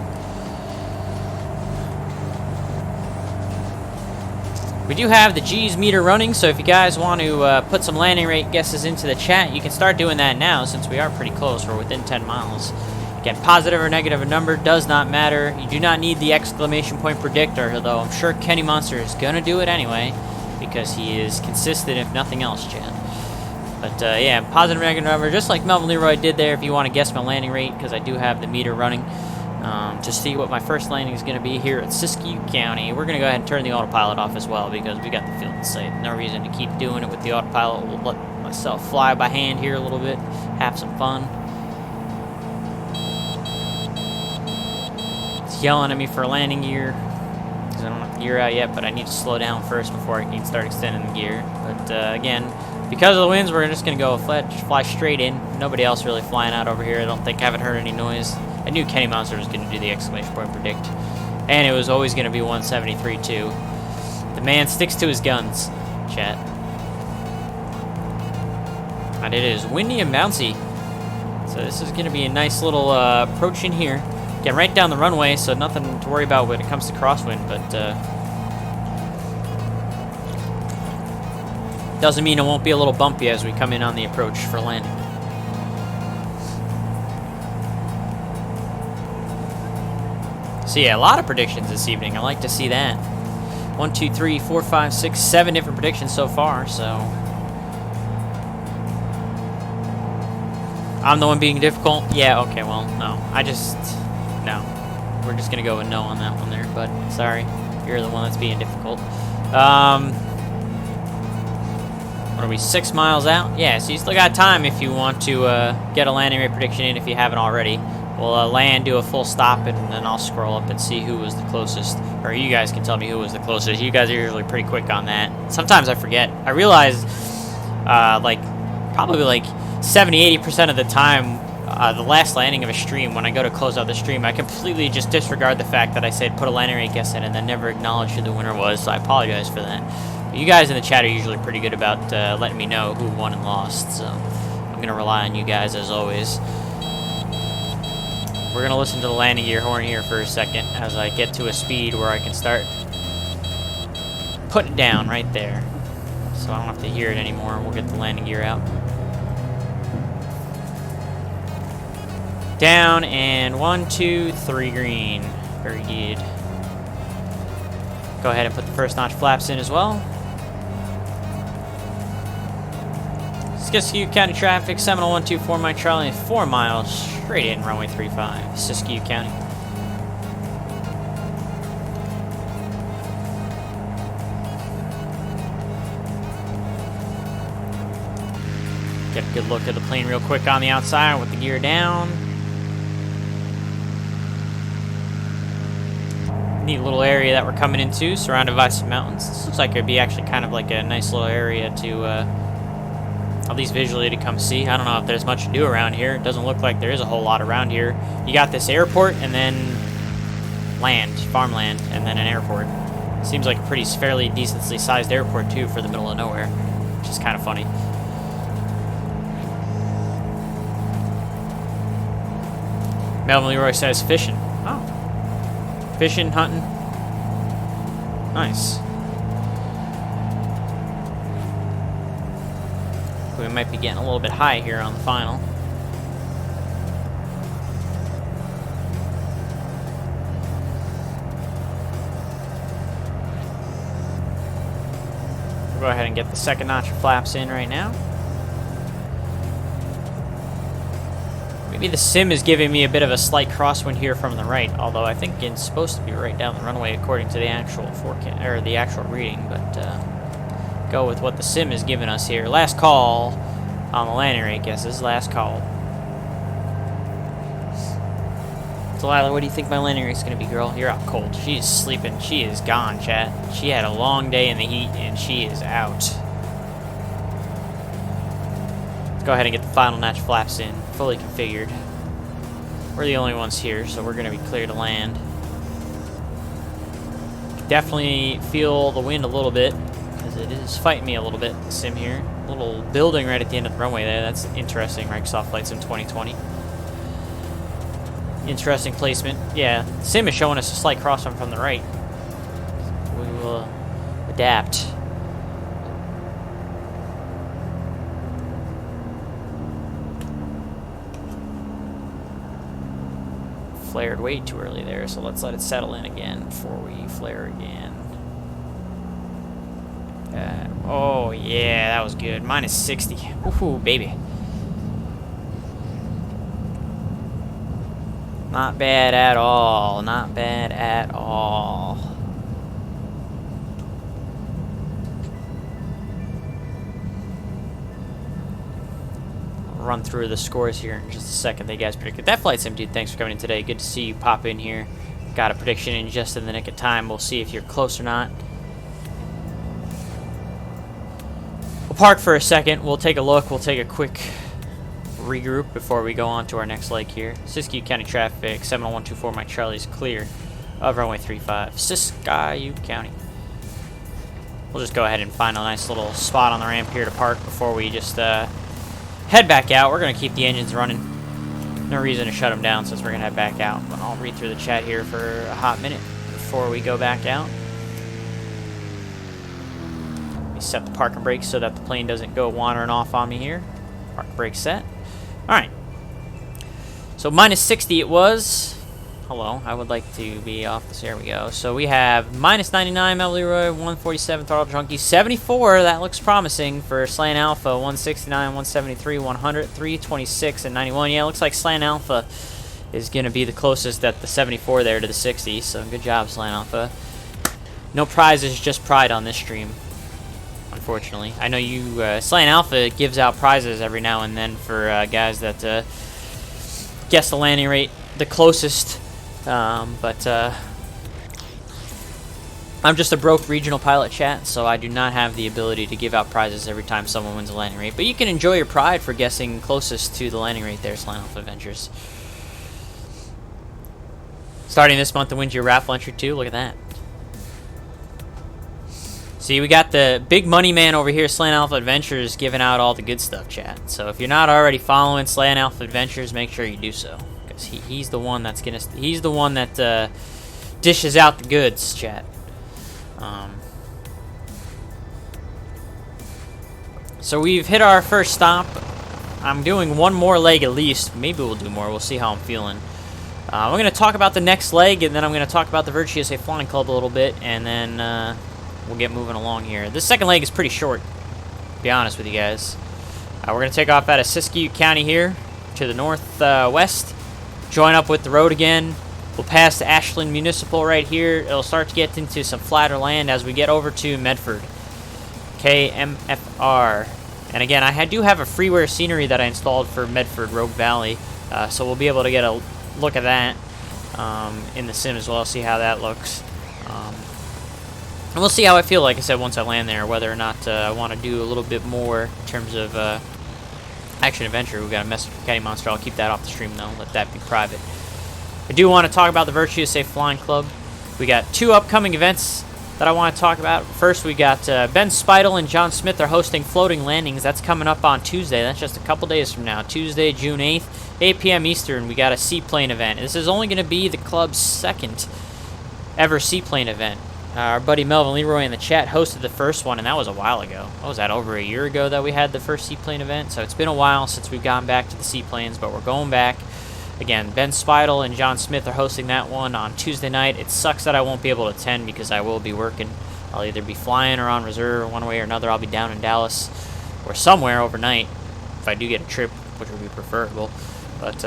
We do have the G's meter running, so if you guys want to put some landing rate guesses into the chat, you can start doing that now since we are pretty close. We're within 10 miles. Again, positive or negative number does not matter. You do not need the exclamation point predictor, though I'm sure Kenny Monster is going to do it anyway, because he is consistent, if nothing else, Chad. But yeah, positive or negative number, just like Melvin Leroy did there, if you want to guess my landing rate, because I do have the meter running, to see what my first landing is going to be here at Siskiyou County. We're going to go ahead and turn the autopilot off as well, because we got the field in sight. No reason to keep doing it with the autopilot. We'll let myself fly by hand here a little bit, have some fun. It's yelling at me for landing gear. I don't have the gear out yet, but I need to slow down first before I can start extending the gear. But again, because of the winds, we're just going to go fly straight in. Nobody else really flying out over here. I don't think I haven't heard any noise. I knew Kenny Monster was going to do the exclamation point predict. And it was always going to be 173 too. The man sticks to his guns, chat. And it is windy and bouncy. So this is going to be a nice little approach in here. Get right down the runway, so nothing to worry about when it comes to crosswind, but doesn't mean it won't be a little bumpy as we come in on the approach for landing. So yeah, a lot of predictions this evening. I like to see that. 1, 2, 3, 4, 5, 6, 7 different predictions so far, so I'm the one being difficult? Yeah, okay, well, no. No. We're just gonna go with no on that one there, but sorry. You're the one that's being difficult. What are we, 6 miles out? Yeah, so you still got time if you want to get a landing rate prediction in if you haven't already. We'll land, do a full stop, and then I'll scroll up and see who was the closest. Or you guys can tell me who was the closest. You guys are usually pretty quick on that. Sometimes I forget. I realize, probably like 70-80% of the time, the last landing of a stream, when I go to close out the stream, I completely just disregard the fact that I said put a landing rate guess in and then never acknowledge who the winner was, so I apologize for that. But you guys in the chat are usually pretty good about letting me know who won and lost, so I'm going to rely on you guys as always. We're going to listen to the landing gear horn here for a second as I get to a speed where I can start putting it down right there. So I don't have to hear it anymore. We'll get the landing gear out. Down and 1, 2, 3 green. Very good. Go ahead and put the first notch flaps in as well. Siskiyou County traffic, Seminole 124 Mike Charlie, 4 miles straight in, runway 35, Siskiyou County. Get a good look at the plane real quick on the outside with the gear down. Neat little area that we're coming into, surrounded by some mountains. This looks like it'd be actually kind of like a nice little area to, at least visually, to come see. I don't know if there's much to do around here. It doesn't look like there is a whole lot around here. You got this airport and then land, farmland, and then an airport. Seems like a pretty fairly decently sized airport too for the middle of nowhere, which is kind of funny. Melvin Leroy says fishing. Oh. Fishing, hunting. Nice. We might be getting a little bit high here on the final. We'll go ahead and get the second notch of flaps in right now. Maybe the sim is giving me a bit of a slight crosswind here from the right, although I think it's supposed to be right down the runway according to the actual forecast or the actual reading, but go with what the sim is giving us here. Last call on the landing rate guesses. Last call. Delilah, what do you think my landing rate's going to be, girl? You're out cold. She is sleeping. She is gone, chat. She had a long day in the heat, and she is out. Let's go ahead and get the final notch flaps in, fully configured. We're the only ones here, so we're going to be clear to land. Definitely feel the wind a little bit, because it is fighting me a little bit, the sim here. A little building right at the end of the runway there. That's interesting, Microsoft Flight Sim 2020. Interesting placement. Yeah, the sim is showing us a slight crosswind from the right. We will adapt. Flared way too early there, so let's let it settle in again before we flare again. Oh yeah, that was good. Minus 60. Woohoo, baby. Not bad at all. Not bad at all. I'll run through the scores here in just a second. They guys predicted that flight sim, dude. Thanks for coming in today. Good to see you pop in here. Got a prediction in just in the nick of time. We'll see if you're close or not. We'll park for a second. We'll take a look. We'll take a quick regroup before we go on to our next leg here. Siskiyou County traffic, Seminole 124 Mike Charlie's clear of runway 35, Siskiyou County. We'll just go ahead and find a nice little spot on the ramp here to park before we just head back out. We're going to keep the engines running. No reason to shut them down since we're going to head back out. But I'll read through the chat here for a hot minute before we go back out. Let me set the parking brakes so that the plane doesn't go wandering off on me here. Park brake set. Alright. So minus 60 it was. Hello, I would like to be off this. There we go. So we have minus 99, Mel Leroy, 147, Throttle Junkie, 74. That looks promising for Slant Alpha, 169, 173, 100, 326, and 91. Yeah, it looks like Slant Alpha is going to be the closest at the 74 there to the 60. So good job, Slant Alpha. No prizes, just pride on this stream, unfortunately. I know you, Slant Alpha gives out prizes every now and then for guys that guess the landing rate the closest. But I'm just a broke regional pilot, chat, so I do not have the ability to give out prizes every time someone wins a landing rate. But you can enjoy your pride for guessing closest to the landing rate there, Slant Alpha Adventures. Starting this month to win your raffle entry too. Look at that. See, we got the big money man over here, Slant Alpha Adventures, giving out all the good stuff, chat. So if you're not already following Slant Alpha Adventures, make sure you do so. He's the one that's he's the one that dishes out the goods, chat. So we've hit our first stop. I'm doing one more leg at least. Maybe we'll do more. We'll see how I'm feeling. We're going to talk about the next leg, and then I'm going to talk about the Vfr USA Flying Club a little bit, and then we'll get moving along here. This second leg is pretty short, to be honest with you guys. We're going to take off out of Siskiyou County here to the northwest. Join up with the road again. We'll pass the Ashland Municipal right here. It'll start to get into some flatter land as we get over to Medford. KMFR. And again, I do have a freeware scenery that I installed for Medford Rogue Valley. So we'll be able to get a look at that in the sim as well, see how that looks. And we'll see how I feel, like I said, once I land there, whether or not I want to do a little bit more in terms of action adventure. We've got a message from Caddy Monster. I'll keep that off the stream though, let that be private. I do want to talk about the Vfr USA Flying Club. We got two upcoming events that I want to talk about. First, we got Ben Speidel and John Smith are hosting floating landings. That's coming up on Tuesday. That's just a couple days from now. Tuesday, June 8th, 8 p.m. Eastern. We got a seaplane event. This is only going to be the club's second ever seaplane event. Our buddy Melvin Leroy in the chat hosted the first one, and that was a while ago. What was that, over a year ago that we had the first seaplane event? So it's been a while since we've gone back to the seaplanes, but we're going back. Again, Ben Speidel and John Smith are hosting that one on Tuesday night. It sucks that I won't be able to attend because I will be working. I'll either be flying or on reserve one way or another. I'll be down in Dallas or somewhere overnight if I do get a trip, which would be preferable. But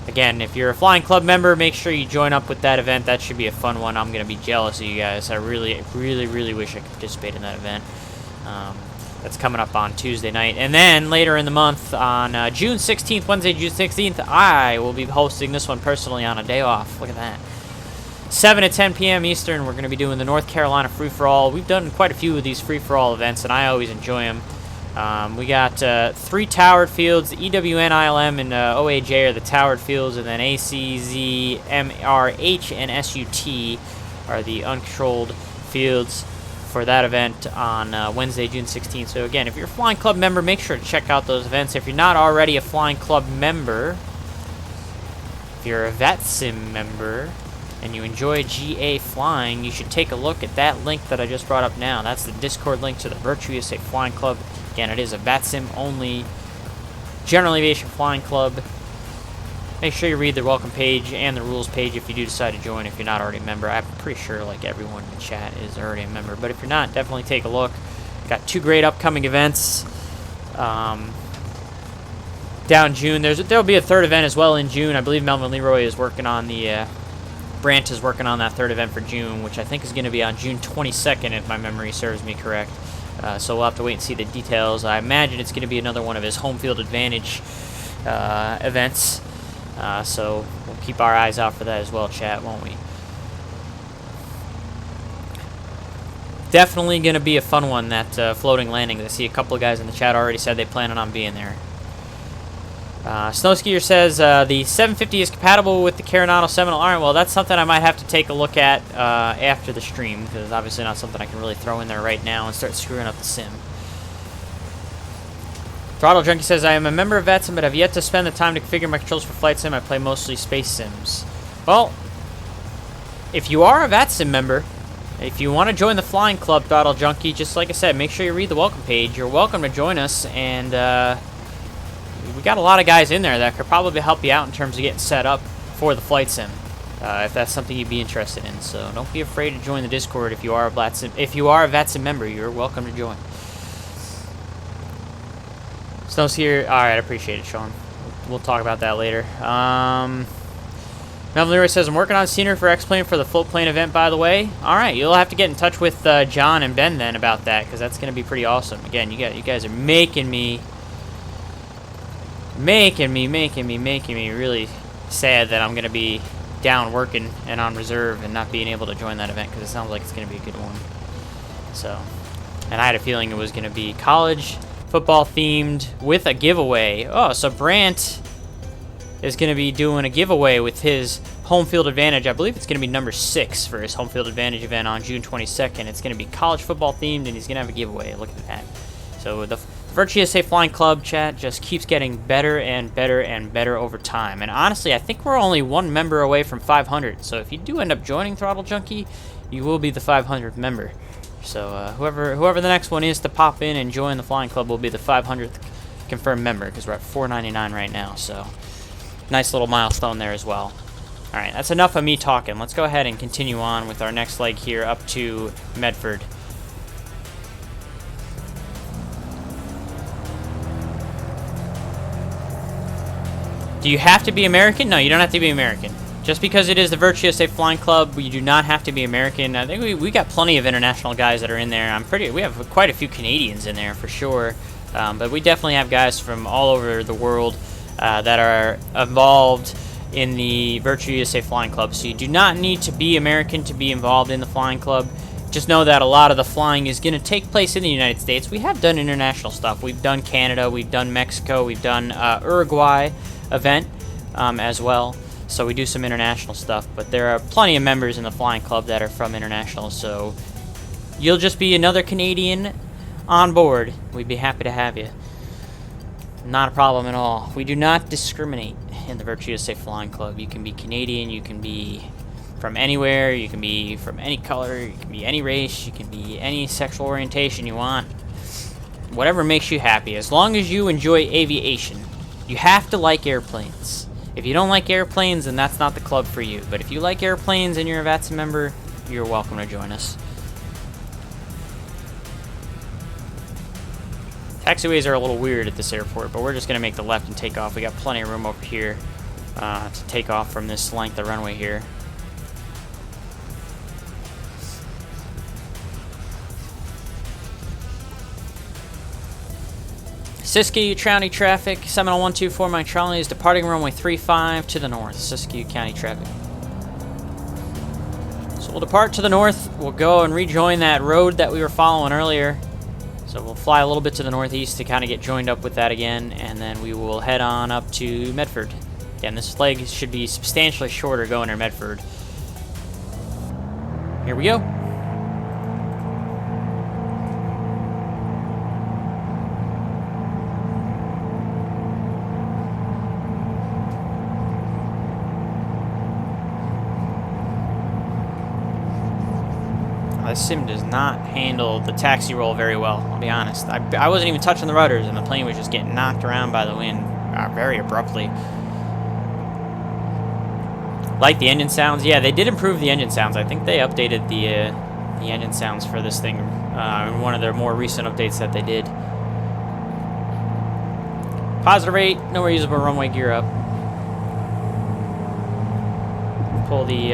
again, if you're a Flying Club member, make sure you join up with that event. That should be a fun one. I'm going to be jealous of you guys. I really, really, really wish I could participate in that event. That's coming up on Tuesday night. And then later in the month, on June 16th, Wednesday, June 16th, I will be hosting this one personally on a day off. Look at that. 7 to 10 p.m. Eastern, we're going to be doing the North Carolina Free-For-All. We've done quite a few of these Free-For-All events, and I always enjoy them. We got 3 towered fields. The EWN, ILM, and OAJ are the towered fields, and then ACZ, MRH, and SUT are the uncontrolled fields for that event on Wednesday, June 16th. So again, if you're a Flying Club member, make sure to check out those events. If you're not already a Flying Club member, if you're a VATSIM member, and you enjoy GA flying, you should take a look at that link that I just brought up now. That's the Discord link to the Vfr USA Flying Club. Again, it is a VATSIM only general aviation flying club. Make sure you read the welcome page and the rules page if you do decide to join, if you're not already a member. I'm pretty sure like everyone in the chat is already a member, but if you're not, definitely take a look. Got 2 great upcoming events down June. There'll be a 3rd event as well in June. I believe Melvin Leroy is working on the Branch is working on that 3rd event for June, which I think is going to be on June 22nd, if my memory serves me correct. So we'll have to wait and see the details. I imagine it's going to be another one of his home field advantage events. So we'll keep our eyes out for that as well, chat, won't we? Definitely going to be a fun one, that floating landing. I see a couple of guys in the chat already said they plan on being there. Snowskier says the 750 is compatible with the Coronado Seminole. Alright, well, that's something I might have to take a look at after the stream, because it's obviously not something I can really throw in there right now and start screwing up the sim. Throttle Junkie says, I am a member of VATSIM, but have yet to spend the time to configure my controls for flight sim. I play mostly space sims. Well, if you are a VATSIM member, if you want to join the Flying Club, Throttle Junkie, just like I said, make sure you read the welcome page. You're welcome to join us, and we got a lot of guys in there that could probably help you out in terms of getting set up for the flight sim. if that's something you'd be interested in. So don't be afraid to join the Discord if you are a VATSIM member. You're welcome to join. Snow's here. All right, I appreciate it, Sean. We'll talk about that later. Melvin Leroy says, I'm working on scenery for X-Plane for the float plane event, by the way. All right, you'll have to get in touch with John and Ben then about that, because that's going to be pretty awesome. Again, you guys are making me really sad that I'm going to be down working and on reserve and not being able to join that event, because it sounds like it's going to be a good one. So, and I had a feeling it was going to be college football themed with a giveaway. Oh, so Brant is going to be doing a giveaway with his home field advantage. I believe it's going to be number 6 for his home field advantage event on June 22nd. It's going to be college football themed, and he's going to have a giveaway. Look at that. So the Vfr GSA Flying Club chat just keeps getting better and better and better over time. And honestly, I think we're only one member away from 500. So if you do end up joining Throttle Junkie, you will be the 500th member. So whoever the next one is to pop in and join the Flying Club will be the 500th confirmed member, because we're at 499 right now. So nice little milestone there as well. All right, that's enough of me talking. Let's go ahead and continue on with our next leg here up to Medford. Do you have to be American? No, you don't have to be American. Just because it is the Vfr GSA Flying Club, you do not have to be American. I think we got plenty of international guys that are in there. We have quite a few Canadians in there for sure, but we definitely have guys from all over the world that are involved in the Vfr GSA Flying Club. So you do not need to be American to be involved in the Flying Club. Just know that a lot of the flying is going to take place in the United States. We have done international stuff. We've done Canada, we've done Mexico, we've done Uruguay event as well. So we do some international stuff, but there are plenty of members in the Flying Club that are from international, so you'll just be another Canadian on board. We'd be happy to have you. Not a problem at all. We do not discriminate in the Vfr GSA Flying Club. You can be Canadian, you can be from anywhere, you can be from any color, you can be any race, you can be any sexual orientation you want. Whatever makes you happy, as long as you enjoy aviation. You have to like airplanes. If you don't like airplanes, then that's not the club for you. But if you like airplanes and you're a VATSIM member, you're welcome to join us. Taxiways are a little weird at this airport, but we're just going to make the left and take off. We got plenty of room over here to take off from this length of runway here. Siskiyou County traffic, Seminole 124, my trolley is departing runway 35 to the north. Siskiyou County traffic. So we'll depart to the north. We'll go and rejoin that road that we were following earlier. So we'll fly a little bit to the northeast to kind of get joined up with that again, and then we will head on up to Medford. Again, this leg should be substantially shorter going to Medford. Here we go. This sim does not handle the taxi roll very well, I'll be honest. I wasn't even touching the rudders, and the plane was just getting knocked around by the wind very abruptly. Like the engine sounds? Yeah, they did improve the engine sounds. I think they updated the engine sounds for this thing in one of their more recent updates that they did. Positive rate, no reusable runway gear up. Pull the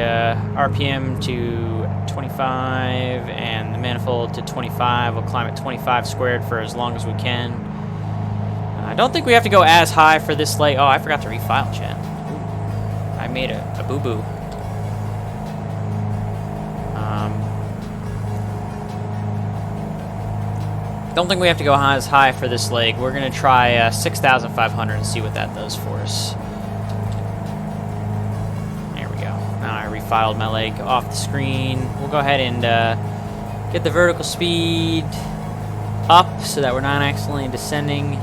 RPM to 25 and the manifold to 25. We'll climb at 25 squared for as long as we can. I don't think we have to go as high for this leg. Oh, I forgot to refile, chat. Ooh, I made a boo-boo. Don't think we have to go as high for this leg. We're going to try 6,500 and see what that does for us. Now I refiled my leg off the screen. We'll go ahead and get the vertical speed up so that we're not accidentally descending.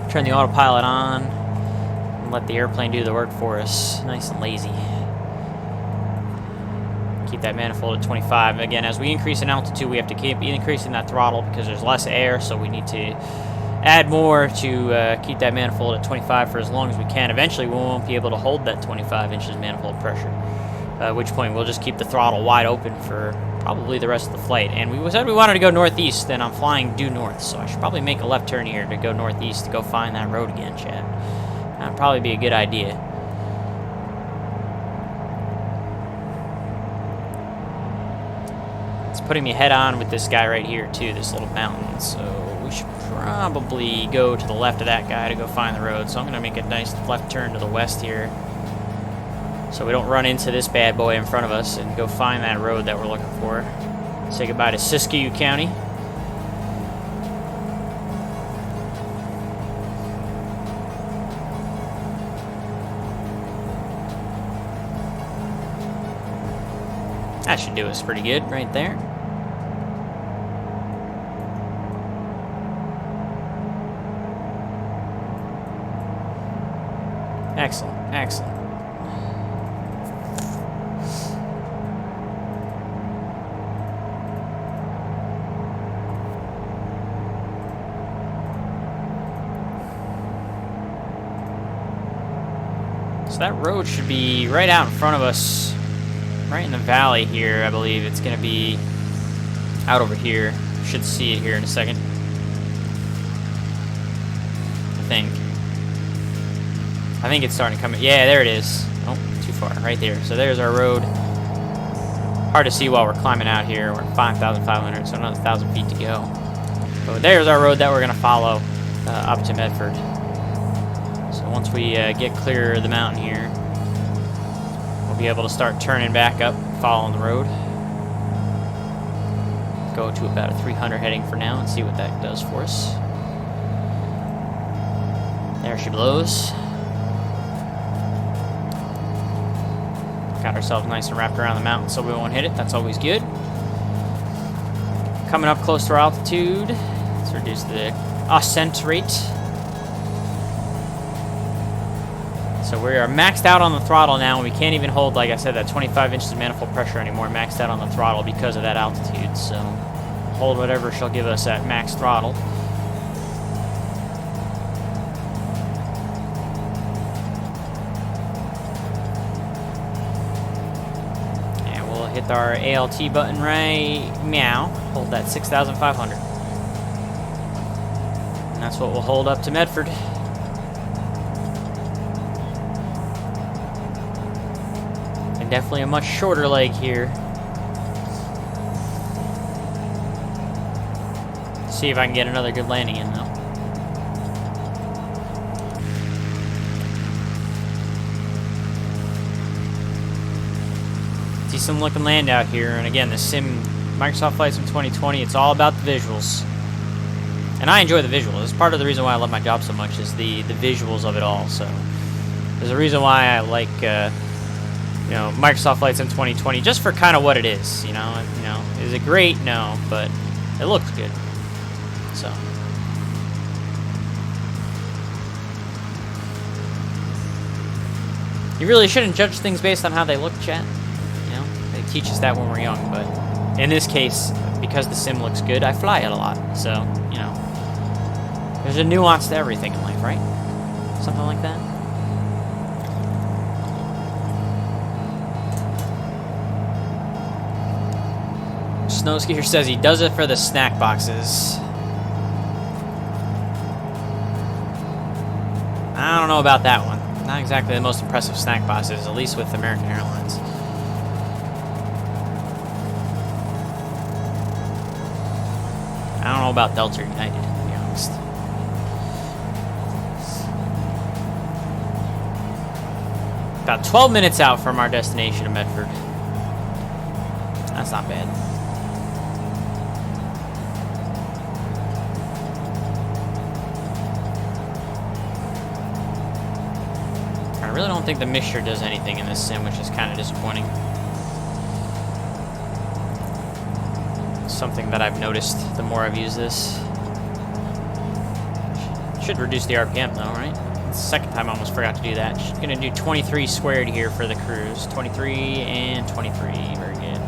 Turn the autopilot on and let the airplane do the work for us. Nice and lazy. Keep that manifold at 25. Again, as we increase in altitude, we have to keep increasing that throttle because there's less air, so we need to add more to keep that manifold at 25 for as long as we can. Eventually, we won't be able to hold that 25 inches manifold pressure. At which point we'll just keep the throttle wide open for probably the rest of the flight. And we said we wanted to go northeast, and I'm flying due north, so I should probably make a left turn here to go northeast to go find that road again, chat. That'd probably be a good idea. It's putting me head on with this guy right here too, this little mountain, so we should probably go to the left of that guy to go find the road. So I'm going to make a nice left turn to the west here, so we don't run into this bad boy in front of us, and go find that road that we're looking for. Say goodbye to Siskiyou County. That should do us pretty good right there. Excellent, excellent. So that road should be right out in front of us, right in the valley here, I believe. It's going to be out over here. Should see it here in a second. I think it's starting to come in. Yeah, there it is. Oh, too far. Right there. So there's our road. Hard to see while we're climbing out here. We're at 5,500, so another 1,000 feet to go. But there's our road that we're going to follow up to Medford. So once we get clear of the mountain here, we'll be able to start turning back up, following the road. Go to about a 300 heading for now and see what that does for us. There she blows. Got ourselves nice and wrapped around the mountain so we won't hit it. That's always good. Coming up close to our altitude. Let's reduce the ascent rate. So we are maxed out on the throttle now, and we can't even hold, like I said, that 25 inches of manifold pressure anymore, maxed out on the throttle because of that altitude. So hold whatever she'll give us at max throttle. And we'll hit our ALT button right meow. Hold that 6,500. And that's what we'll hold up to Medford. Definitely a much shorter leg here. See if I can get another good landing in, though. Decent looking land out here, and again, the sim, Microsoft Flight Sim 2020, it's all about the visuals. And I enjoy the visuals. It's part of the reason why I love my job so much, is the visuals of it all. So there's a reason why I like you know, Microsoft Flight Sim 2020, just for kind of what it is, you know. Is it great? No, but it looks good. So you really shouldn't judge things based on how they look, chat. You know, they teach us that when we're young, but in this case, because the sim looks good, I fly it a lot. So, you know, there's a nuance to everything in life, right? Something like that. Snowskier says he does it for the snack boxes. I don't know about that one. Not exactly the most impressive snack boxes, at least with American Airlines. I don't know about Delta or United, to be honest. About 12 minutes out from our destination of Medford. That's not bad. I really don't think the mixture does anything in this sim, which is kind of disappointing. Something that I've noticed the more I've used this. Should reduce the RPM though, right? It's the second time I almost forgot to do that. Just gonna do 23 squared here for the cruise. 23 and 23, very good.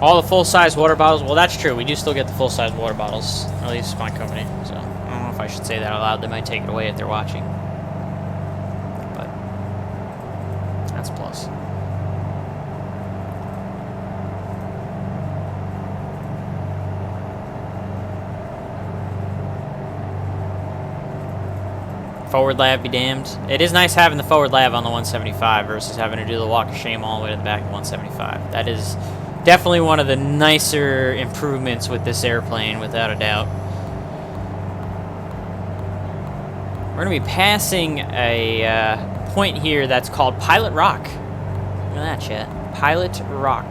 All the full-size water bottles, well that's true, we do still get the full-size water bottles, at least my company, so I don't know if I should say that out loud, they might take it away if they're watching. That's a plus. Forward lav be damned. It is nice having the forward lav on the 175 versus having to do the walk of shame all the way to the back of the 175. That is definitely one of the nicer improvements with this airplane, without a doubt. We're going to be passing a point here that's called Pilot Rock. Look at that, chat. Pilot Rock.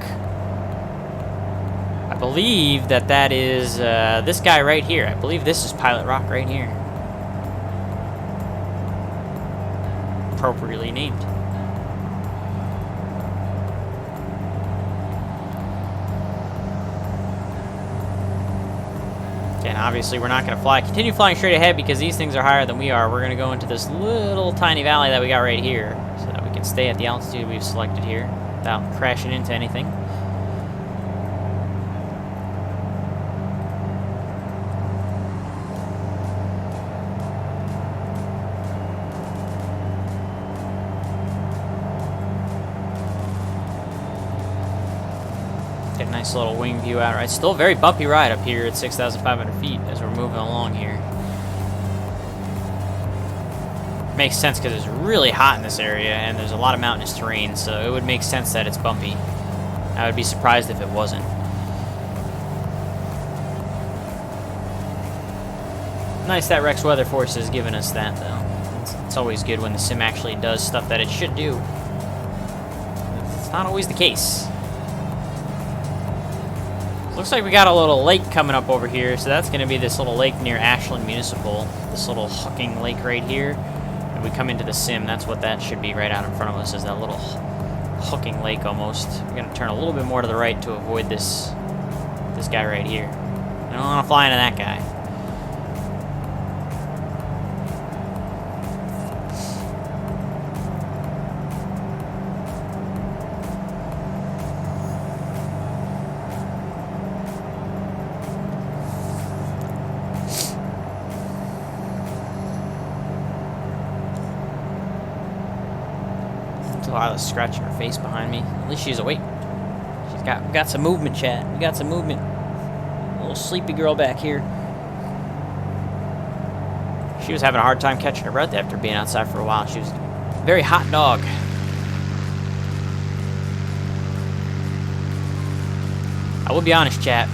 I believe that is this guy right here. I believe this is Pilot Rock right here. Appropriately named. And obviously we're not going to fly. Continue flying straight ahead because these things are higher than we are. We're going to go into this little tiny valley that we got right here so that we can stay at the altitude we've selected here without crashing into anything. Get a nice little wing view out. Right, still a very bumpy ride up here at 6,500 feet as we're moving along here. Makes sense because it's really hot in this area and there's a lot of mountainous terrain, so it would make sense that it's bumpy. I would be surprised if it wasn't. Nice that Rex Weather Force is giving us that, though. It's always good when the sim actually does stuff that it should do. It's not always the case. Looks like we got a little lake coming up over here, so that's going to be this little lake near Ashland Municipal. This little hooking lake right here. And we come into the sim, that's what that should be right out in front of us, is that little hooking lake almost. We're going to turn a little bit more to the right to avoid this guy right here. I don't want to fly into that guy. Lila's scratching her face behind me. At least she's awake. She's got some movement, chat. We got some movement. A little sleepy girl back here. She was having a hard time catching her breath after being outside for a while. She was a very hot dog. I will be honest, chat.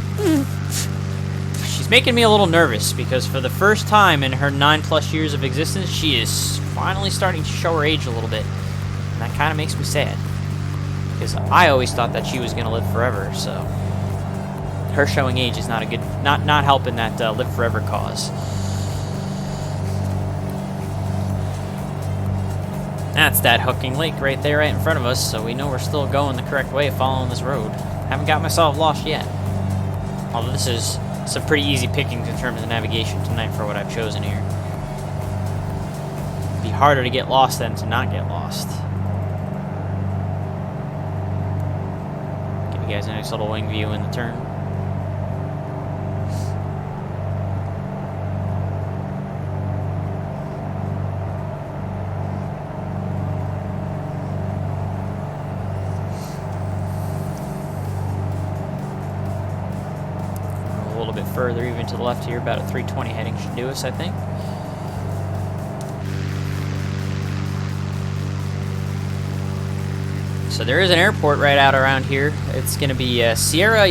She's making me a little nervous because for the first time in her 9+ years of existence, she is finally starting to show her age a little bit. That kind of makes me sad because I always thought that she was going to live forever, so her showing age is not a good, not helping that live forever cause. That's that hooking lake right there, right in front of us, so we know we're still going the correct way, following this road. Haven't got myself lost yet. Although this is some pretty easy pickings in terms of navigation tonight for what I've chosen here. It'd be harder to get lost than to not get lost. You guys a nice little wing view in the turn. A little bit further even to the left here, about a 320 heading should do us, I think. So there is an airport right out around here. It's going to be Sierra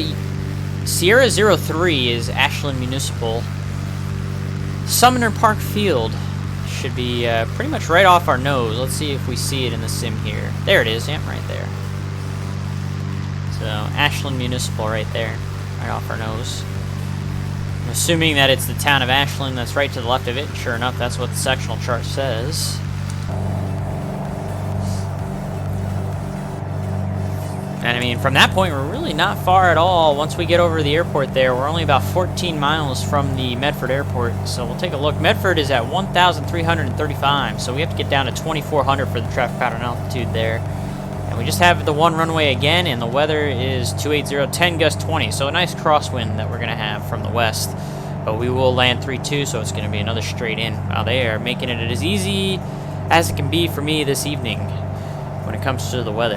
03 is Ashland Municipal. Sumner Park Field should be pretty much right off our nose. Let's see if we see it in the sim here. There it is, yeah, right there. So Ashland Municipal right there, right off our nose. I'm assuming that it's the town of Ashland that's right to the left of it. Sure enough, that's what the sectional chart says. And I mean, from that point, we're really not far at all. Once we get over to the airport there, we're only about 14 miles from the Medford Airport. So we'll take a look. Medford is at 1,335, so we have to get down to 2,400 for the traffic pattern altitude there. And we just have the one runway again, and the weather is 280, 10 gust 20. So a nice crosswind that we're going to have from the west. But we will land 3-2, so it's going to be another straight in. Wow, they are making it as easy as it can be for me this evening. when it comes to the weather.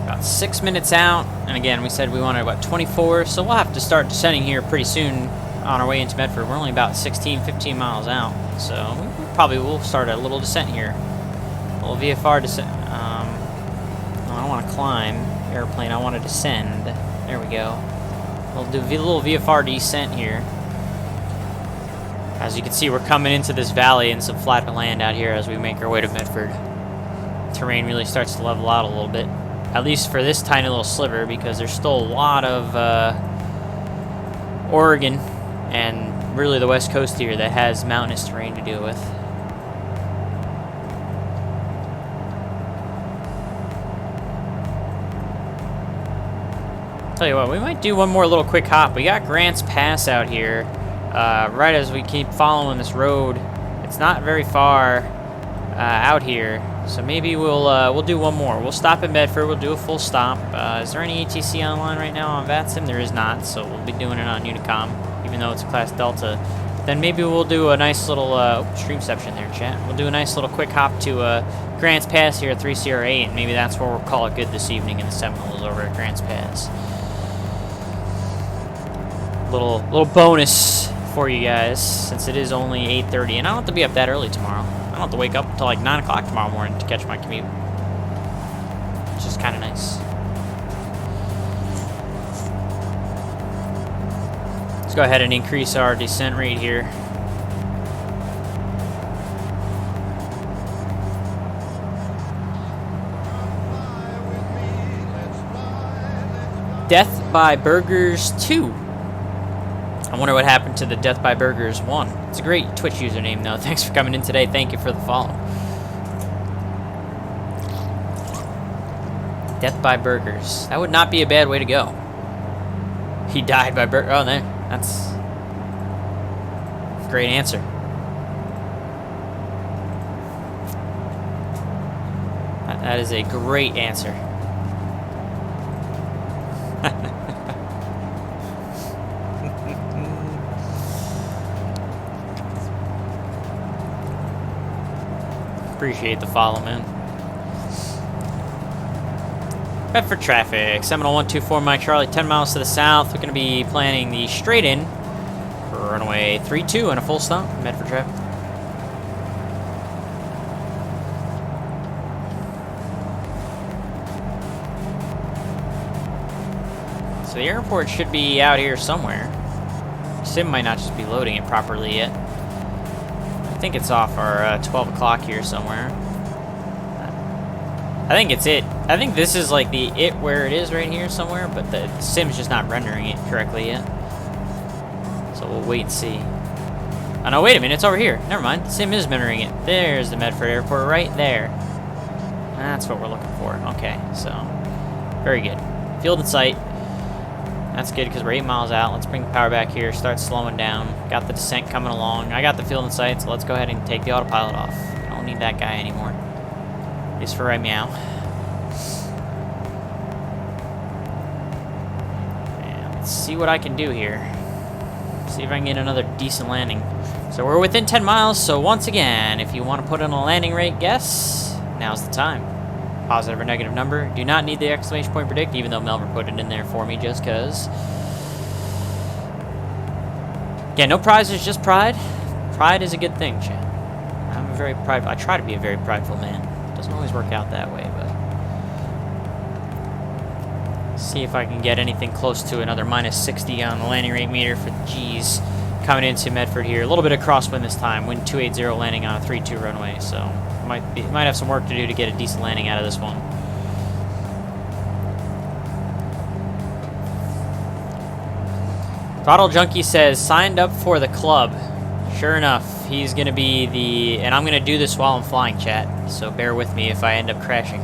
About 6 minutes out, and again, we said we wanted about 24, so we'll have to start descending here pretty soon on our way into Medford. We're only about 15 miles out, so we probably will start a little descent here. A little VFR descent. No, I don't want to climb airplane, I want to descend. There we go. We'll do a little VFR descent here. As you can see, we're coming into this valley and some flat land out here as we make our way to Medford. Terrain really starts to level out a little bit. At least for this tiny little sliver, because there's still a lot of Oregon and really the west coast here that has mountainous terrain to deal with. Tell you what, we might do one more little quick hop. We got Grants Pass out here, right as we keep following this road. It's not very far out here. So maybe we'll do one more. We'll stop in Medford. We'll do a full stop. Is there any ATC online right now on VATSIM? There is not, so we'll be doing it on Unicom, even though it's a Class Delta. But then maybe we'll do a nice little streamception there, chat. We'll do a nice little quick hop to Grants Pass here at 3CR8, and maybe that's where we'll call it good this evening in the Seminoles over at Grants Pass. Little bonus for you guys, since it is only 8:30, and I don't have to be up that early tomorrow. I don't have to wake up until like 9 o'clock tomorrow morning to catch my commute. Which is kind of nice. Let's go ahead and increase our descent rate here. Death by Burgers 2. I wonder what happened to the Death by Burgers 1. It's a great Twitch username, though. Thanks for coming in today. Thank you for the follow. Death by Burgers. That would not be a bad way to go. He died by burger. Oh, there. That's a great answer. That is a great answer. Appreciate the follow, man. Medford traffic. Seminole 124 Mike Charlie, 10 miles to the south. We're going to be planning the straight in for runway 32 and a full stop. Medford traffic. So the airport should be out here somewhere. Sim might not just be loading it properly yet. I think it's off our 12 o'clock here somewhere. I think it's it. I think this is like the it where it is right here somewhere, but the sim's just not rendering it correctly yet. So we'll wait and see. Oh no, wait a minute, it's over here. Never mind, the sim is rendering it. There's the Medford Airport right there. That's what we're looking for. Okay, so very good. Field in sight. That's good because we're 8 miles out. Let's bring the power back here, start slowing down. Got the descent coming along. I got the field in sight, so let's go ahead and take the autopilot off. I don't need that guy anymore. At least for right meow. And let's see what I can do here. See if I can get another decent landing. So we're within 10 miles, so once again, if you want to put in a landing rate guess, now's the time. Positive or negative number. Do not need the exclamation point predict, even though Melvin put it in there for me just because. Yeah, no prizes, just pride. Pride is a good thing, chat. I'm a very prideful. I try to be a very prideful man. Doesn't always work out that way, but see if I can get anything close to another -60 on the landing rate meter for the G's coming into Medford here. A little bit of crosswind this time. Wind 280 landing on a 32 runway, so might have some work to do to get a decent landing out of this one. Throttle Junkie says, signed up for the club. Sure enough, he's going to be the... And I'm going to do this while I'm flying, chat, so bear with me if I end up crashing.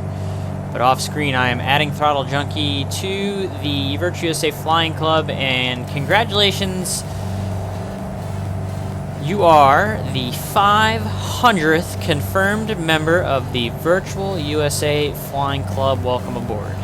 But off screen, I am adding Throttle Junkie to the Virtuoso Flying Club, and congratulations You are the 500th confirmed member of the Virtual USA Flying Club. Welcome aboard.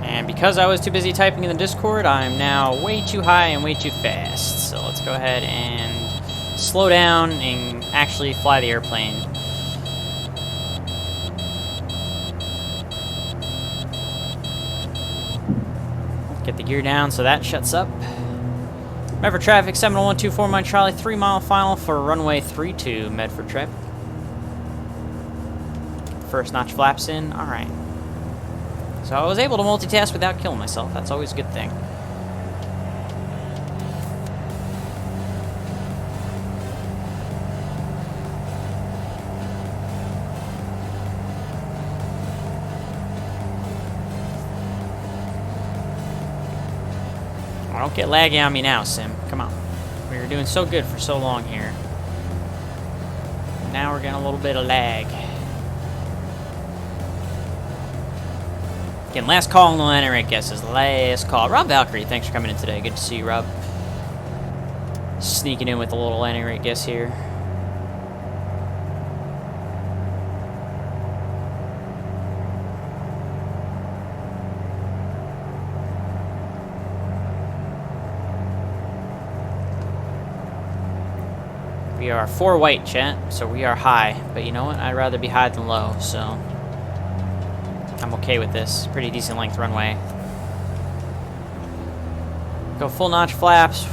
And because I was too busy typing in the Discord, I'm now way too high and way too fast. So let's go ahead and slow down and actually fly the airplane. Get the gear down so that shuts up. Medford traffic, Seminole 124 Mike Charlie, 3 mile final for runway 32, Medford traffic. First notch flaps in, alright. So I was able to multitask without killing myself. That's always a good thing. Oh, don't get laggy on me now, Sim. Come on. We were doing so good for so long here. Now we're getting a little bit of lag. Again, last call on the line, I guess, is last call. Rob Valkyrie, thanks for coming in today. Good to see you, Rob. Sneaking in with a little landing rate guess here. We are 4 white, chat, so we are high. But you know what? I'd rather be high than low, so I'm okay with this. Pretty decent length runway. Go full notch flaps.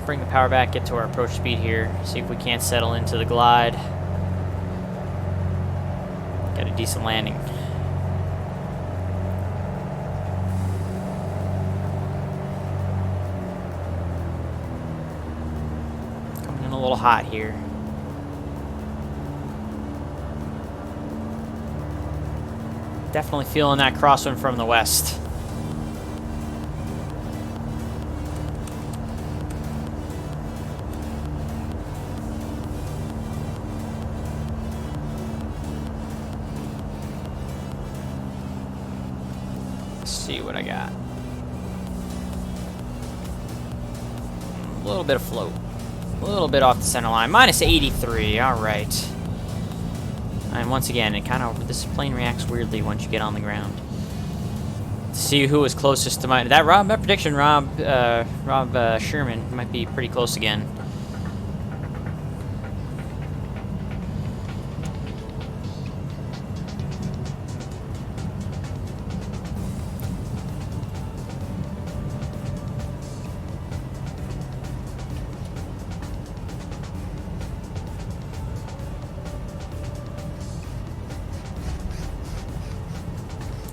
Bring the power back, get to our approach speed here. See if we can't settle into the glide. Get a decent landing. Coming in a little hot here. Definitely feeling that crosswind from the west. Let's see what I got. A little bit of float. A little bit off the center line. Minus 83. All right. And once again, this plane reacts weirdly once you get on the ground. See who was closest to my... That prediction, Rob Sherman, might be pretty close again.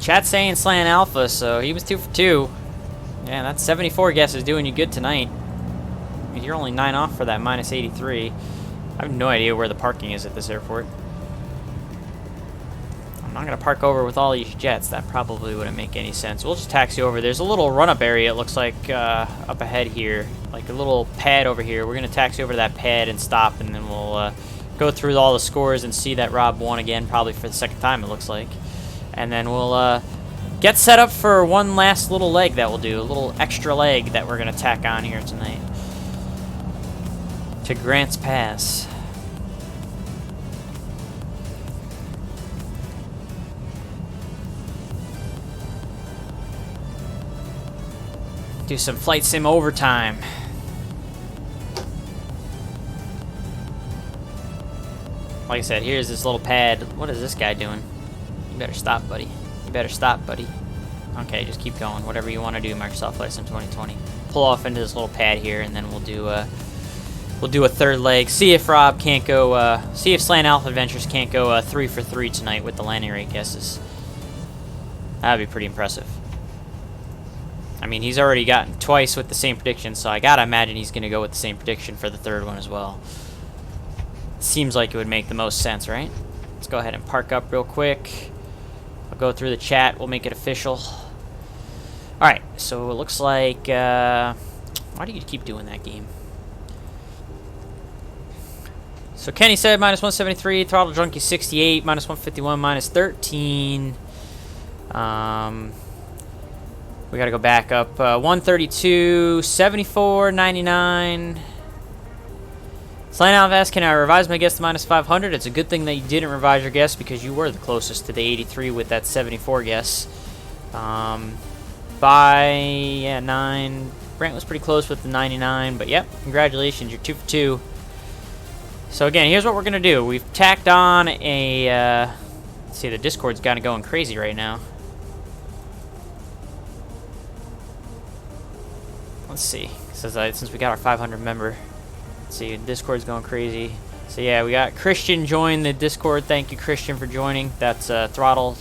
Chat's saying Slant Alpha, so he was 2 for 2. Yeah, that 74 guess is doing you good tonight. You're only 9 off for that minus 83. I have no idea where the parking is at this airport. I'm not going to park over with all these jets. That probably wouldn't make any sense. We'll just taxi over. There's a little run-up area, it looks like, up ahead here. Like a little pad over here. We're going to taxi over to that pad and stop, and then we'll go through all the scores and see that Rob won again, probably for the second time, it looks like. And then we'll get set up for one last little leg that we'll do. A little extra leg that we're going to tack on here tonight. To Grants Pass. Do some flight sim overtime. Like I said, here's this little pad. What is this guy doing? You better stop, buddy. You better stop, buddy. Okay, just keep going. Whatever you want to do, Microsoft Flight Sim 2020. Pull off into this little pad here, and then we'll do a third leg. See if Rob can't go. See if Slant Alpha Adventures can't go 3 for 3 tonight with the landing rate guesses. That'd be pretty impressive. I mean, he's already gotten twice with the same prediction, so I gotta imagine he's gonna go with the same prediction for the third one as well. seems like it would make the most sense, right? Let's go ahead and park up real quick. I'll go through the chat. We'll make it official. Alright, so it looks like... why do you keep doing that, game? So Kenny said minus 173, Throttle Junkie 68, minus 151, minus 13. We gotta go back up. 132, 74, 99. Slant Alv asks, can I revise my guess to minus 500? It's a good thing that you didn't revise your guess because you were the closest to the 83 with that 74 guess. Yeah, 9. Brent was pretty close with the 99, but yep, congratulations, you're 2 for 2. So again, here's what we're gonna do. We've tacked on a, let's see, the Discord's kinda going crazy right now. Let's see, since we got our 500 member. Let's see, Discord's going crazy. So yeah, we got Christian join the Discord. Thank you, Christian, for joining. That's Throttle.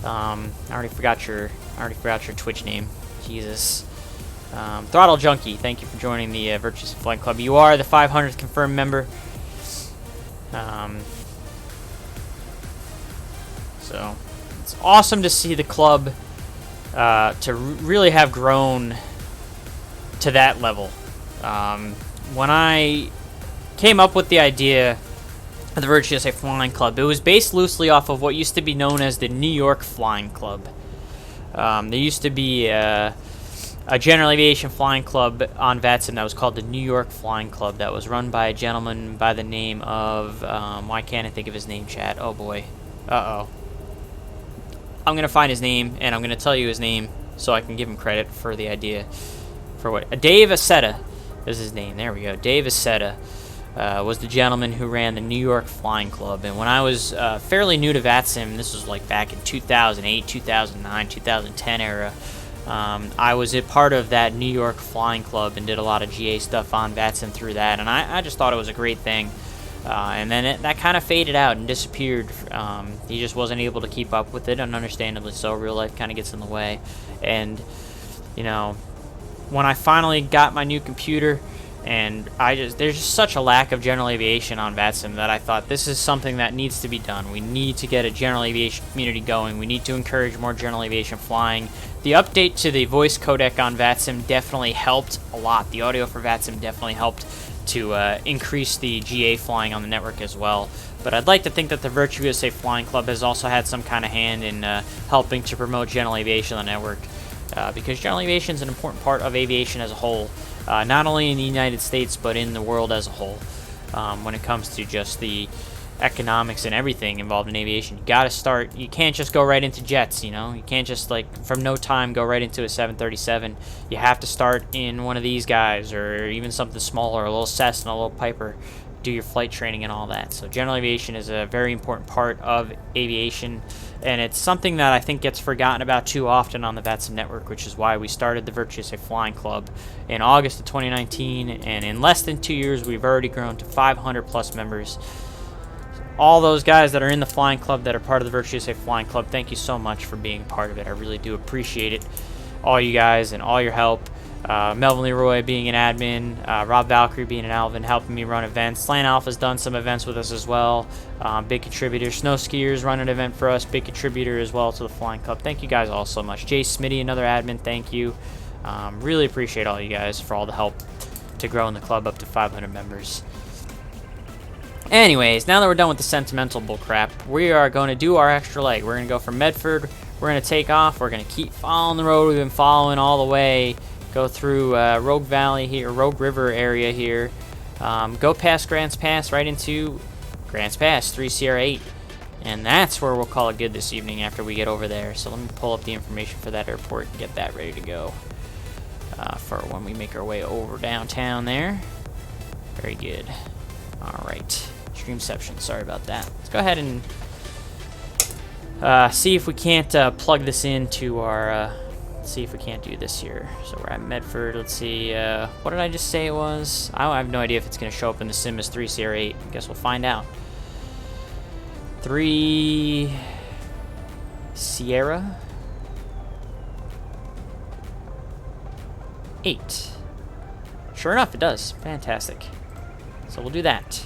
I already forgot your Twitch name. Jesus. Throttle Junkie. Thank you for joining the Virtuous Flying Club. You are the 500th confirmed member. So it's awesome to see the club to really have grown to that level. When I came up with the idea of the Virtuous Flying Club, it was based loosely off of what used to be known as the New York Flying Club. There used to be a general aviation flying club on VATSIM that was called the New York Flying Club that was run by a gentleman by the name of, why can't I think of his name, chat? Oh boy. Uh-oh. I'm going to find his name, and I'm going to tell you his name so I can give him credit for the idea. For what? Dave Aceta is his name. There we go. Dave Aceta was the gentleman who ran the New York Flying Club. And when I was fairly new to VATSIM, this was like back in 2008, 2009, 2010 era, I was a part of that New York Flying Club and did a lot of GA stuff on VATSIM through that. And I just thought it was a great thing. And then that kind of faded out and disappeared. He just wasn't able to keep up with it, and understandably so. Real life kind of gets in the way. And, you know, when I finally got my new computer, and there's just such a lack of general aviation on VATSIM that I thought this is something that needs to be done. We need to get a general aviation community going. We need to encourage more general aviation flying. The update to the voice codec on VATSIM definitely helped a lot. The audio for VATSIM definitely helped to increase the GA flying on the network as well. But I'd like to think that the Virtuous Flying Club has also had some kind of hand in helping to promote general aviation on the network. Because general aviation is an important part of aviation as a whole, not only in the United States but in the world as a whole. When it comes to just the economics and everything involved in aviation, you gotta start. You can't just go right into jets, you know. You can't just like from no time go right into a 737. You have to start in one of these guys, or even something smaller, a little Cessna, a little Piper. Do your flight training and all that. So general aviation is a very important part of aviation, and it's something that I think gets forgotten about too often on the VATSIM network, which is why we started the Virtuous Flying Club in August of 2019, and in less than 2 years we've already grown to 500 plus members. All those guys that are in the flying club that are part of the Virtuous Flying Club, thank you so much for being part of it. I really do appreciate it, all you guys and all your help. Melvin Leroy being an admin, Rob Valkyrie being an Alvin, helping me run events. Slant Alpha's done some events with us as well. Big contributor. Snow Skiers run an event for us. Big contributor as well to the Flying Club. Thank you guys all so much. Jay Smitty, another admin, thank you. Really appreciate all you guys for all the help to growing the club up to 500 members. Anyways, now that we're done with the sentimental bullcrap, we are going to do our extra leg. We're going to go from Medford. We're going to take off. We're going to keep following the road we've been following all the way. Go through Rogue Valley here, Rogue River area here. Go past Grants Pass right into Grants Pass, 3CR8. And that's where we'll call it good this evening after we get over there. So let me pull up the information for that airport and get that ready to go for when we make our way over downtown there. Very good. All right. Streamception, sorry about that. Let's go ahead and see if we can't plug this into our... see if we can't do this here. So we're at Medford. Let's see. What did I just say it was? I have no idea if it's going to show up in the sim as 3CR8. I guess we'll find out. 3 Sierra 8. Sure enough, it does. Fantastic. So we'll do that.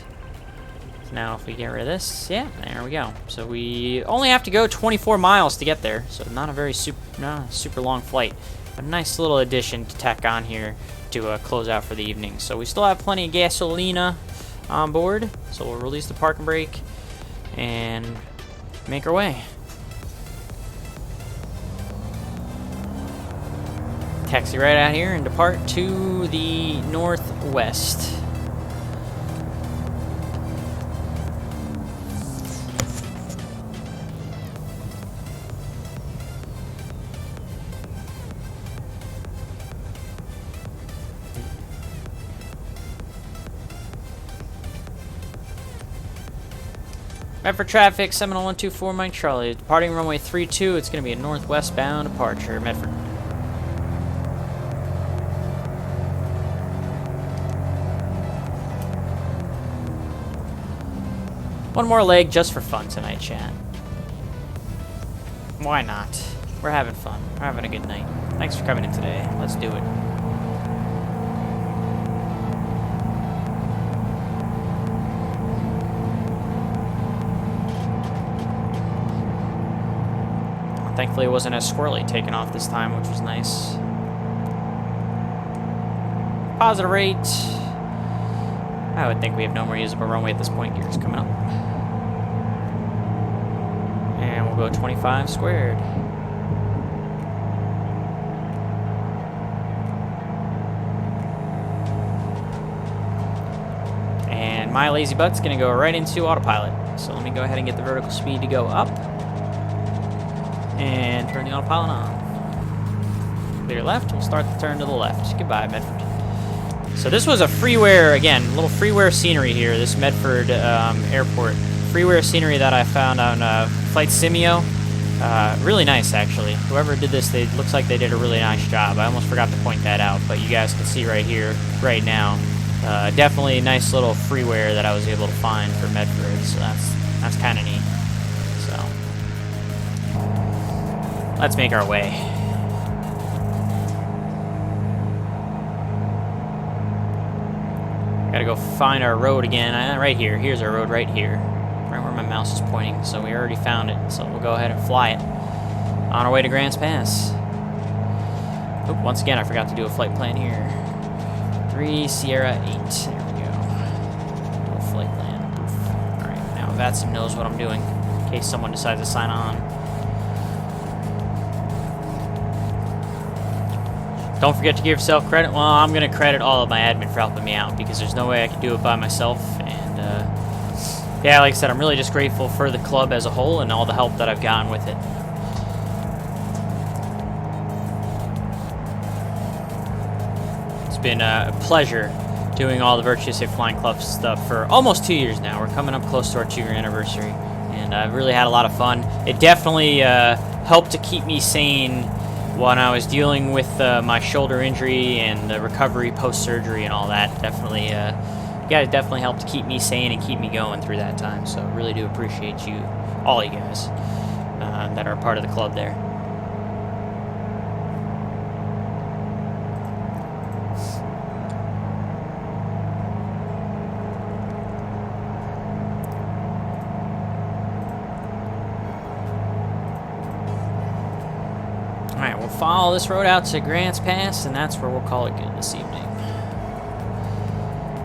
Now if we get rid of this, yeah, there we go. So we only have to go 24 miles to get there, so not a very super long flight. But a nice little addition to tack on here to close out for the evening. So we still have plenty of gasolina on board, so we'll release the parking brake and make our way. Taxi right out here and depart to the northwest. Medford traffic, Seminole 124, Mike Charlie. Departing runway 32, it's going to be a northwest bound departure, Medford. One more leg just for fun tonight, chat. Why not? We're having fun. We're having a good night. Thanks for coming in today. Let's do it. Thankfully, it wasn't as squirrely taking off this time, which was nice. Positive rate. I would think we have no more usable runway at this point. Gears coming up. And we'll go 25 squared. And my lazy butt's going to go right into autopilot. So let me go ahead and get the vertical speed to go up. And turn the autopilot on. Clear left, we'll start the turn to the left. Goodbye, Medford. So this was a freeware, again, a little freeware scenery here, this Medford airport. Freeware scenery that I found on Flight Simio. Really nice, actually. Whoever did this, looks like they did a really nice job. I almost forgot to point that out, but you guys can see right here, right now. Definitely a nice little freeware that I was able to find for Medford, so that's kind of neat. So let's make our way. Gotta go find our road again. Right here. Here's our road right here. Right where my mouse is pointing. So we already found it. So we'll go ahead and fly it. On our way to Grants Pass. Oh, once again, I forgot to do a flight plan here. 3 Sierra 8. There we go. Do a flight plan. Poof. Alright, now VATSIM knows what I'm doing in case someone decides to sign on. Don't forget to give yourself credit. Well, I'm going to credit all of my admin for helping me out because there's no way I could do it by myself. And, yeah, like I said, I'm really just grateful for the club as a whole and all the help that I've gotten with it. It's been a pleasure doing all the Virtuous Safe Flying Club stuff for almost 2 years now. We're coming up close to our 2-year anniversary. And I've really had a lot of fun. It definitely helped to keep me sane when I was dealing with my shoulder injury and the recovery post-surgery and all that. Definitely, you guys definitely helped to keep me sane and keep me going through that time. So I really do appreciate you, all you guys, that are part of the club there. Alright, we'll follow this road out to Grants Pass, and that's where we'll call it good this evening.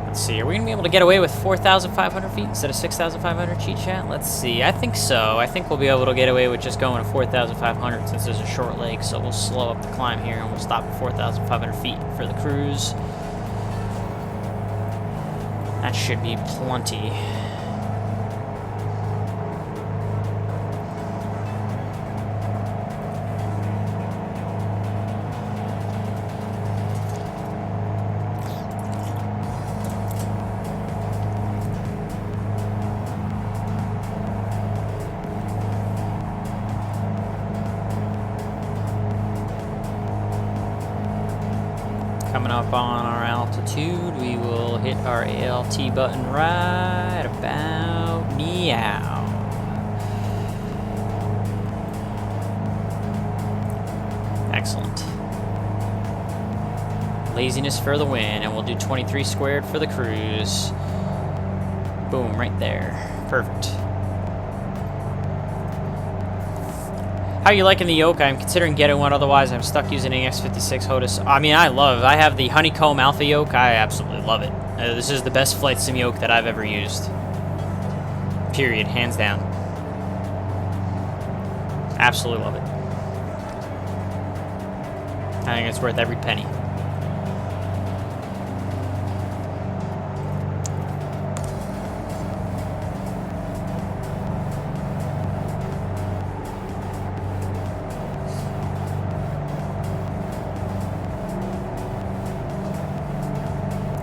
Let's see, are we going to be able to get away with 4,500 feet instead of 6,500, cheat chat? Let's see, I think so. I think we'll be able to get away with just going to 4,500 since there's a short leg, so we'll slow up the climb here and we'll stop at 4,500 feet for the cruise. That should be plenty. Coming up on our altitude, we will hit our ALT button right about meow. Excellent. Laziness for the win, and we'll do 23 squared for the cruise. Boom, right there. Perfect. How are you liking the yoke? I'm considering getting one, otherwise I'm stuck using an X56 HOTUS. I mean, I have the Honeycomb Alpha yoke. I absolutely love it. This is the best flight sim yoke that I've ever used. Period, hands down. Absolutely love it. I think it's worth every penny.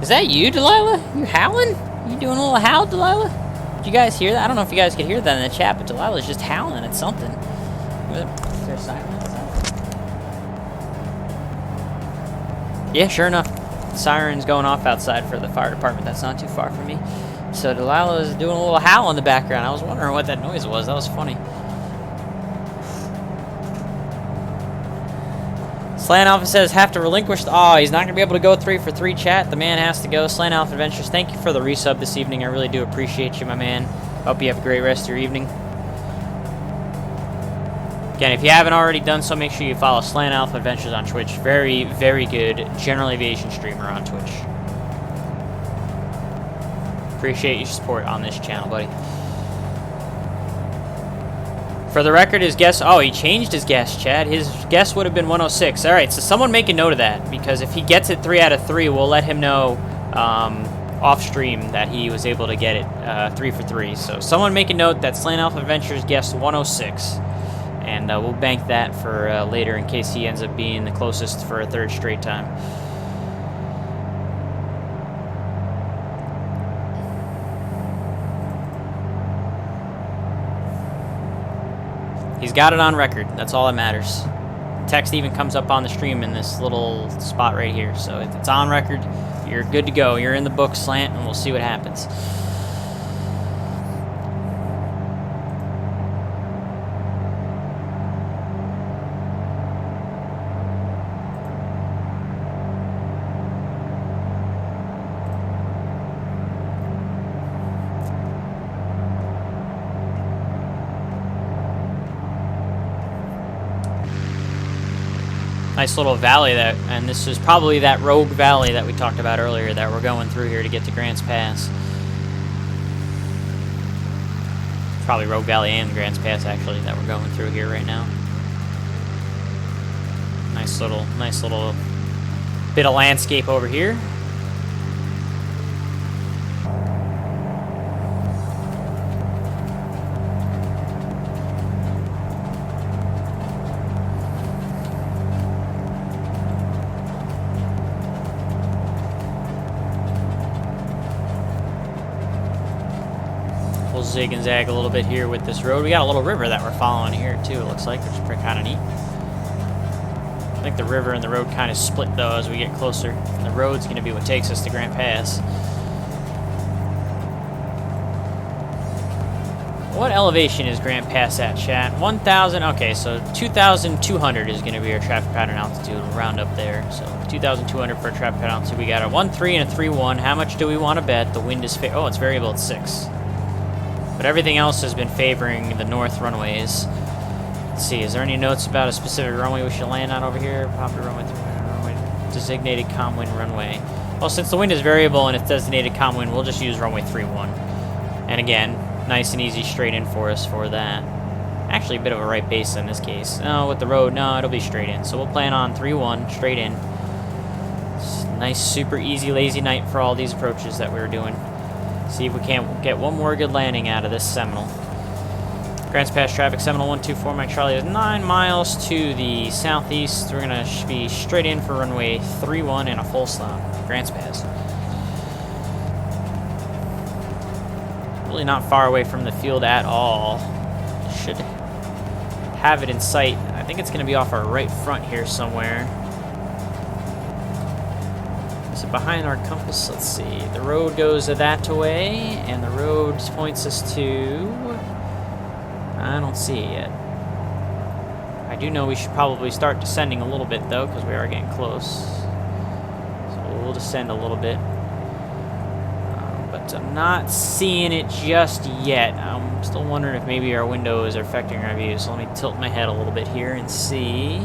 Is that you, Delilah? You howling? You doing a little howl, Delilah? Did you guys hear that? I don't know if you guys could hear that in the chat, but Delilah's just howling at something. Is there silence? Yeah, sure enough. The siren's going off outside for the fire department. That's not too far from me. So Delilah is doing a little howl in the background. I was wondering what that noise was. That was funny. Slant Alpha says, have to relinquish. Oh, he's not going to be able to go 3 for 3, chat. The man has to go. Slant Alpha Adventures, thank you for the resub this evening. I really do appreciate you, my man. Hope you have a great rest of your evening. Again, if you haven't already done so, make sure you follow Slant Alpha Adventures on Twitch. Very, very good general aviation streamer on Twitch. Appreciate your support on this channel, buddy. For the record, his guess... Oh, he changed his guess, Chad. His guess would have been 106. All right, so someone make a note of that, because if he gets it 3 out of 3, we'll let him know off stream that he was able to get it 3 for 3. So someone make a note that Slant Alpha Adventures guessed 106, and we'll bank that for later in case he ends up being the closest for a 3rd straight time. He's got it on record. That's all that matters. Text even comes up on the stream in this little spot right here. So if it's on record, you're good to go. You're in the book, Slant, and we'll see what happens. Nice little valley that, and this is probably that rogue valley that we talked about earlier that we're going through here to get to Grants Pass. Probably Rogue Valley and Grants Pass actually that we're going through here right now. Nice little bit of landscape over here. Zig and zag a little bit here with this road. We got a little river that we're following here too, it looks like, which is pretty kind of neat. I think the river and the road kind of split though as we get closer. And the road's going to be what takes us to Grant Pass. What elevation is Grant Pass at, chat? 1,000. Okay, so 2,200 is going to be our traffic pattern altitude. We'll round up there. So 2,200 for traffic pattern altitude. We got a 1.3 and a 3.1. How much do we want to bet? The wind is oh, it's variable at 6. But everything else has been favoring the north runways. Let's see, is there any notes about a specific runway we should land on over here? Popular runway, designated calm wind runway. Well, since the wind is variable and it's designated calm wind, we'll just use runway 3.1. And again, nice and easy straight in for us for that. Actually, a bit of a right base in this case. No, with the road, no, it'll be straight in. So we'll plan on 3.1, straight in. Nice, super easy, lazy night for all these approaches that we were doing. See if we can't get one more good landing out of this Seminole. Grants Pass traffic, Seminole 124, Mike Charlie is 9 miles to the southeast. We're going to be straight in for runway 3.1 and a full stop. Grants Pass. Really not far away from the field at all. Should have it in sight. I think it's going to be off our right front here somewhere. Is it behind our compass? Let's see. The road goes that way, and the road points us to... I don't see it yet. I do know we should probably start descending a little bit, though, because we are getting close. So we'll descend a little bit. But I'm not seeing it just yet. I'm still wondering if maybe our windows are affecting our view. So let me tilt my head a little bit here and see.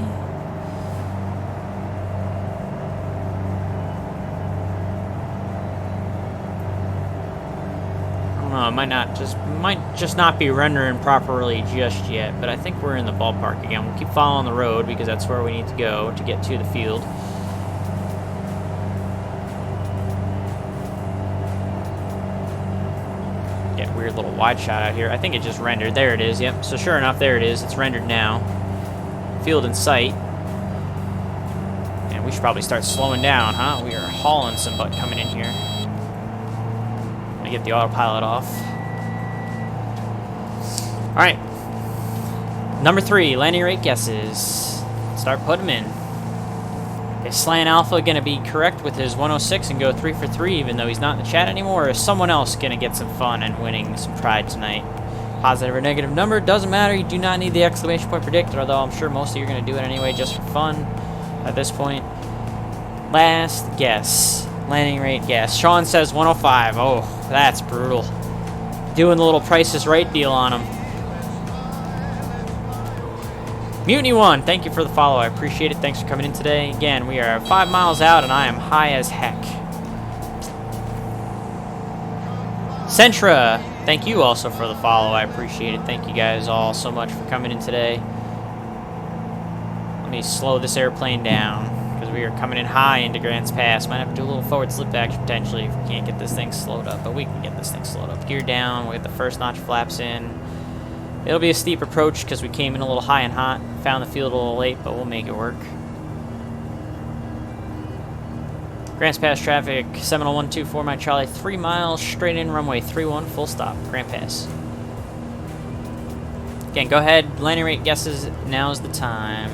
I don't know, it might just not be rendering properly just yet, but I think we're in the ballpark again. We'll keep following the road because that's where we need to go to get to the field. Get a weird little wide shot out here. I think it just rendered. There it is, yep. So sure enough, there it is. It's rendered now. Field in sight. And we should probably start slowing down, huh? We are hauling some butt coming in here. Get the autopilot off. Alright. Number 3, landing rate guesses. Start putting them in. Is Slan Alpha going to be correct with his 106 and go 3 for 3 even though he's not in the chat anymore? Or is someone else going to get some fun and winning some pride tonight? Positive or negative number, doesn't matter. You do not need the exclamation point predictor, although I'm sure most of you are going to do it anyway just for fun at this point. Last guess. Landing rate guess. Sean says 105. Oh, that's brutal. Doing the little Price is Right deal on him. Mutiny 1, thank you for the follow. I appreciate it. Thanks for coming in today. Again, we are 5 miles out and I am high as heck. Centra, thank you also for the follow. I appreciate it. Thank you guys all so much for coming in today. Let me slow this airplane down, because we are coming in high into Grants Pass. Might have to do a little forward slip action potentially if we can't get this thing slowed up, but we can get this thing slowed up. Gear down, we'll get the first notch flaps in. It'll be a steep approach because we came in a little high and hot. Found the field a little late, but we'll make it work. Grants Pass traffic, Seminole 124, my Charlie, 3 miles, straight in runway 31, full stop, Grant Pass. Again, go ahead, landing rate guesses, now's the time.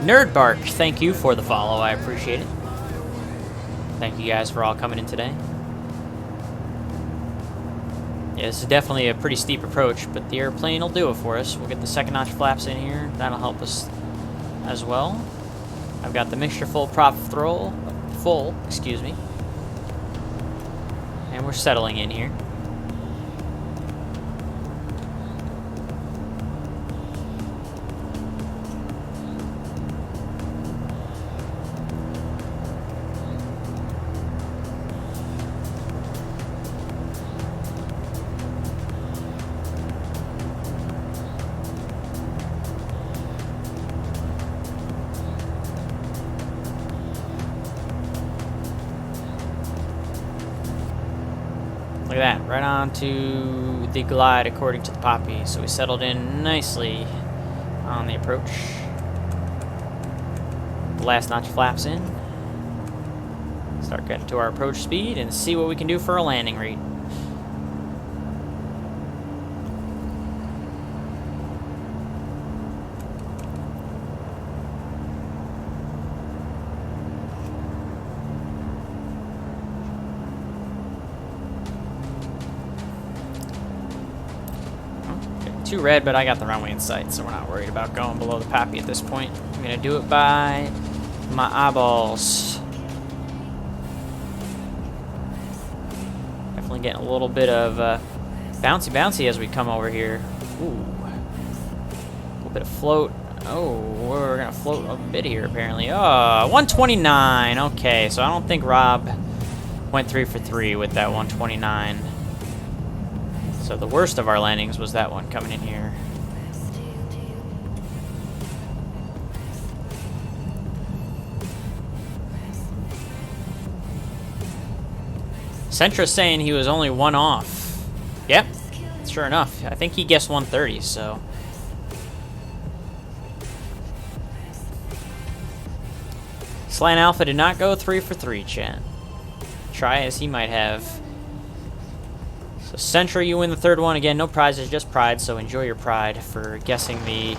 Nerdbark, thank you for the follow. I appreciate it. Thank you guys for all coming in today. Yeah, this is definitely a pretty steep approach, but the airplane will do it for us. We'll get the second notch flaps in here. That'll help us as well. I've got the mixture full prop full, excuse me. And we're settling in here. Look at that, right on to the glide according to the Poppy. So we settled in nicely on the approach. The last notch flaps in. Start getting to our approach speed and see what we can do for a landing rate. Too red, but I got the runway in sight, so we're not worried about going below the Poppy at this point. I'm gonna do it by my eyeballs. Definitely getting a little bit of bouncy as we come over here. Ooh, a little bit of float. Oh, we're gonna float a bit here apparently. Oh, 129. Okay, so I don't think Rob went 3 for 3 with that 129. So the worst of our landings was that one coming in here. Centra's saying he was only 1 off. Yep, sure enough. I think he guessed 130, so. Slan Alpha did not go 3 for 3, chat. Try as he might have. So Centra, you win the third one. Again, no prizes, just pride, so enjoy your pride for guessing the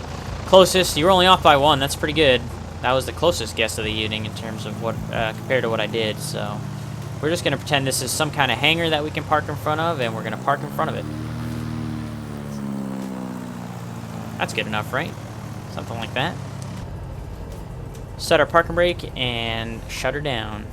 closest. You were only off by 1. That's pretty good. That was the closest guess of the evening in terms of what compared to what I did. So we're just going to pretend this is some kind of hangar that we can park in front of, and we're going to park in front of it. That's good enough, right? Something like that. set our parking brake, and shut her down.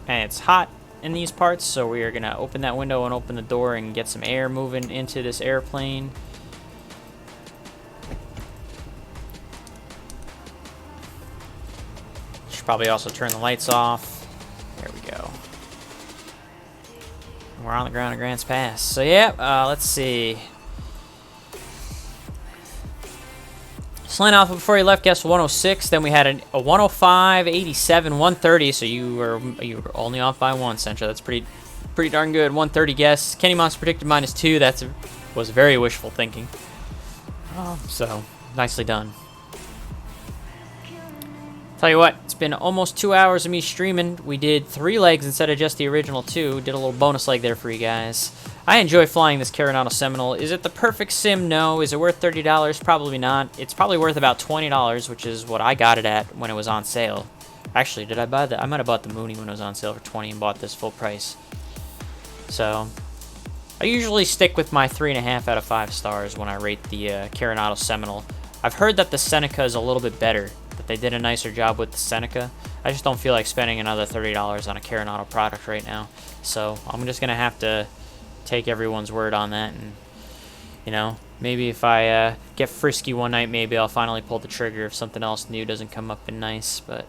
And it's hot in these parts, so we are going to open that window and open the door and get some air moving into this airplane. Should probably also turn the lights off. There we go. We're on the ground at Grants Pass. So yeah, let's see. Slant Alpha before you left guessed 106. Then we had a 105, 87, 130. So you were only off by 1, Centra. That's pretty darn good. 130 guess. Kenny Moss predicted -2. That was very wishful thinking. So nicely done. Tell you what, it's been almost 2 hours of me streaming. We did 3 legs instead of just the original 2. Did a little bonus leg there for you guys. I enjoy flying this Coronado Seminole. Is it the perfect sim? No. Is it worth $30? Probably not. It's probably worth about $20, which is what I got it at when it was on sale. Actually, did I buy that? I might have bought the Mooney when it was on sale for $20 and bought this full price. So, I usually stick with my 3.5 out of 5 stars when I rate the Coronado Seminole. I've heard that the Seneca is a little bit better, that they did a nicer job with the Seneca. I just don't feel like spending another $30 on a Coronado product right now. So, I'm just going to have to take everyone's word on that, and you know, maybe if I get frisky one night, maybe I'll finally pull the trigger if something else new doesn't come up and nice. But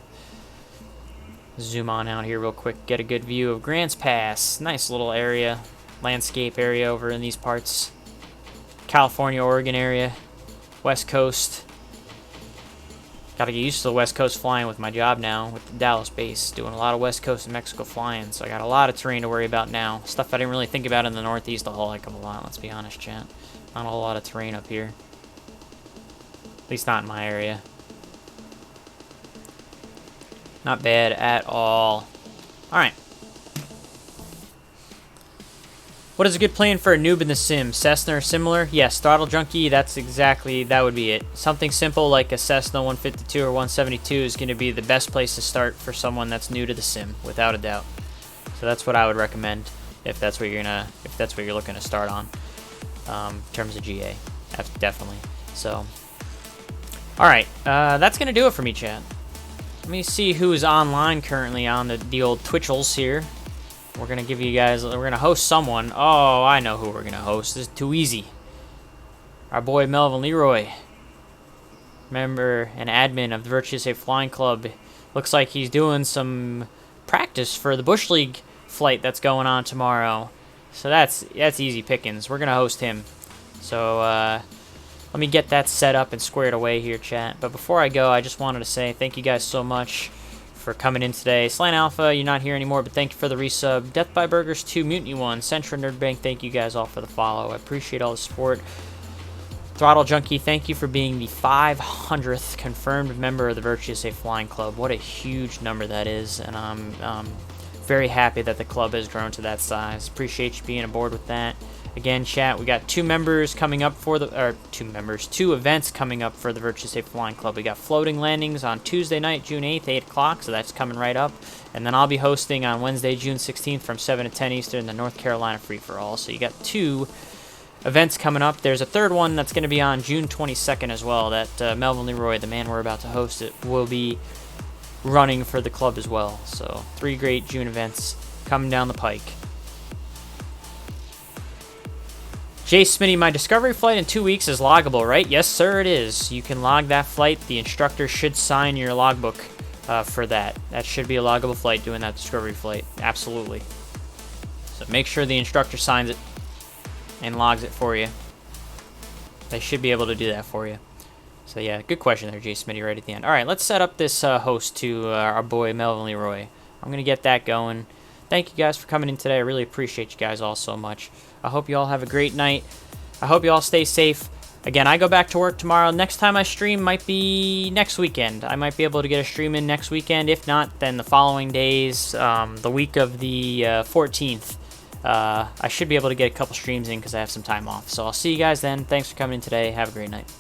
zoom on out here real quick, get a good view of Grants Pass. Nice little area, landscape area over in these parts. California, Oregon area, West Coast. Got to get used to the West Coast flying with my job now, with the Dallas base. Doing a lot of West Coast and Mexico flying, so I got a lot of terrain to worry about now. Stuff I didn't really think about in the Northeast a whole heck of a lot, let's be honest, chat. Not a whole lot of terrain up here. At least not in my area. Not bad at all. Alright. What is a good plan for a noob in the sim? Cessna or similar? Yes, Throttle Junkie, that would be it. Something simple like a Cessna 152 or 172 is going to be the best place to start for someone that's new to the sim, without a doubt. So that's what I would recommend if that's what you're looking to start on. In terms of GA. Definitely. So alright, that's going to do it for me, chat. Let me see who's online currently on the old Twitchels here. We're going to give you guys, we're going to host someone. Oh, I know who we're going to host. This is too easy. Our boy Melvin Leroy. Member and admin of the Virtuous Safe Flying Club. Looks like he's doing some practice for the Bush League flight that's going on tomorrow. So that's easy pickings. We're going to host him. So, let me get that set up and squared away here, chat. But before I go, I just wanted to say thank you guys so much for coming in today. Slant Alpha, you're not here anymore, but thank you for the resub. Death by Burgers 2, Mutiny 1, Centra Nerd Bank, thank you guys all for the follow. I appreciate all the support. Throttle Junkie, thank you for being the 500th confirmed member of the Virtuous Safe Flying Club. What a huge number that is, and I'm very happy that the club has grown to that size. Appreciate you being aboard with that. Again, chat, we got 2 events coming up for the Virtuous Safe Flying Club. We got floating landings on Tuesday night, June 8th, 8 o'clock, so that's coming right up. And then I'll be hosting on Wednesday, June 16th from 7 to 10 Eastern, the North Carolina Free-for-All. So you got 2 events coming up. There's a third one that's going to be on June 22nd as well, that Melvin Leroy, the man we're about to host it, will be running for the club as well. So 3 great June events coming down the pike. Jay Smitty, my discovery flight in 2 weeks is loggable, right? Yes, sir, it is. You can log that flight. The instructor should sign your logbook for that. That should be a loggable flight doing that discovery flight. Absolutely. So make sure the instructor signs it and logs it for you. They should be able to do that for you. So yeah, good question there, Jay Smitty, right at the end. All right, let's set up this host to our boy Melvin Leroy. I'm going to get that going. Thank you guys for coming in today. I really appreciate you guys all so much. I hope you all have a great night. I hope you all stay safe. Again, I go back to work tomorrow. Next time I stream might be next weekend. I might be able to get a stream in next weekend. If not, then the following days, the week of the 14th, I should be able to get a couple streams in because I have some time off. So I'll see you guys then. Thanks for coming in today. Have a great night.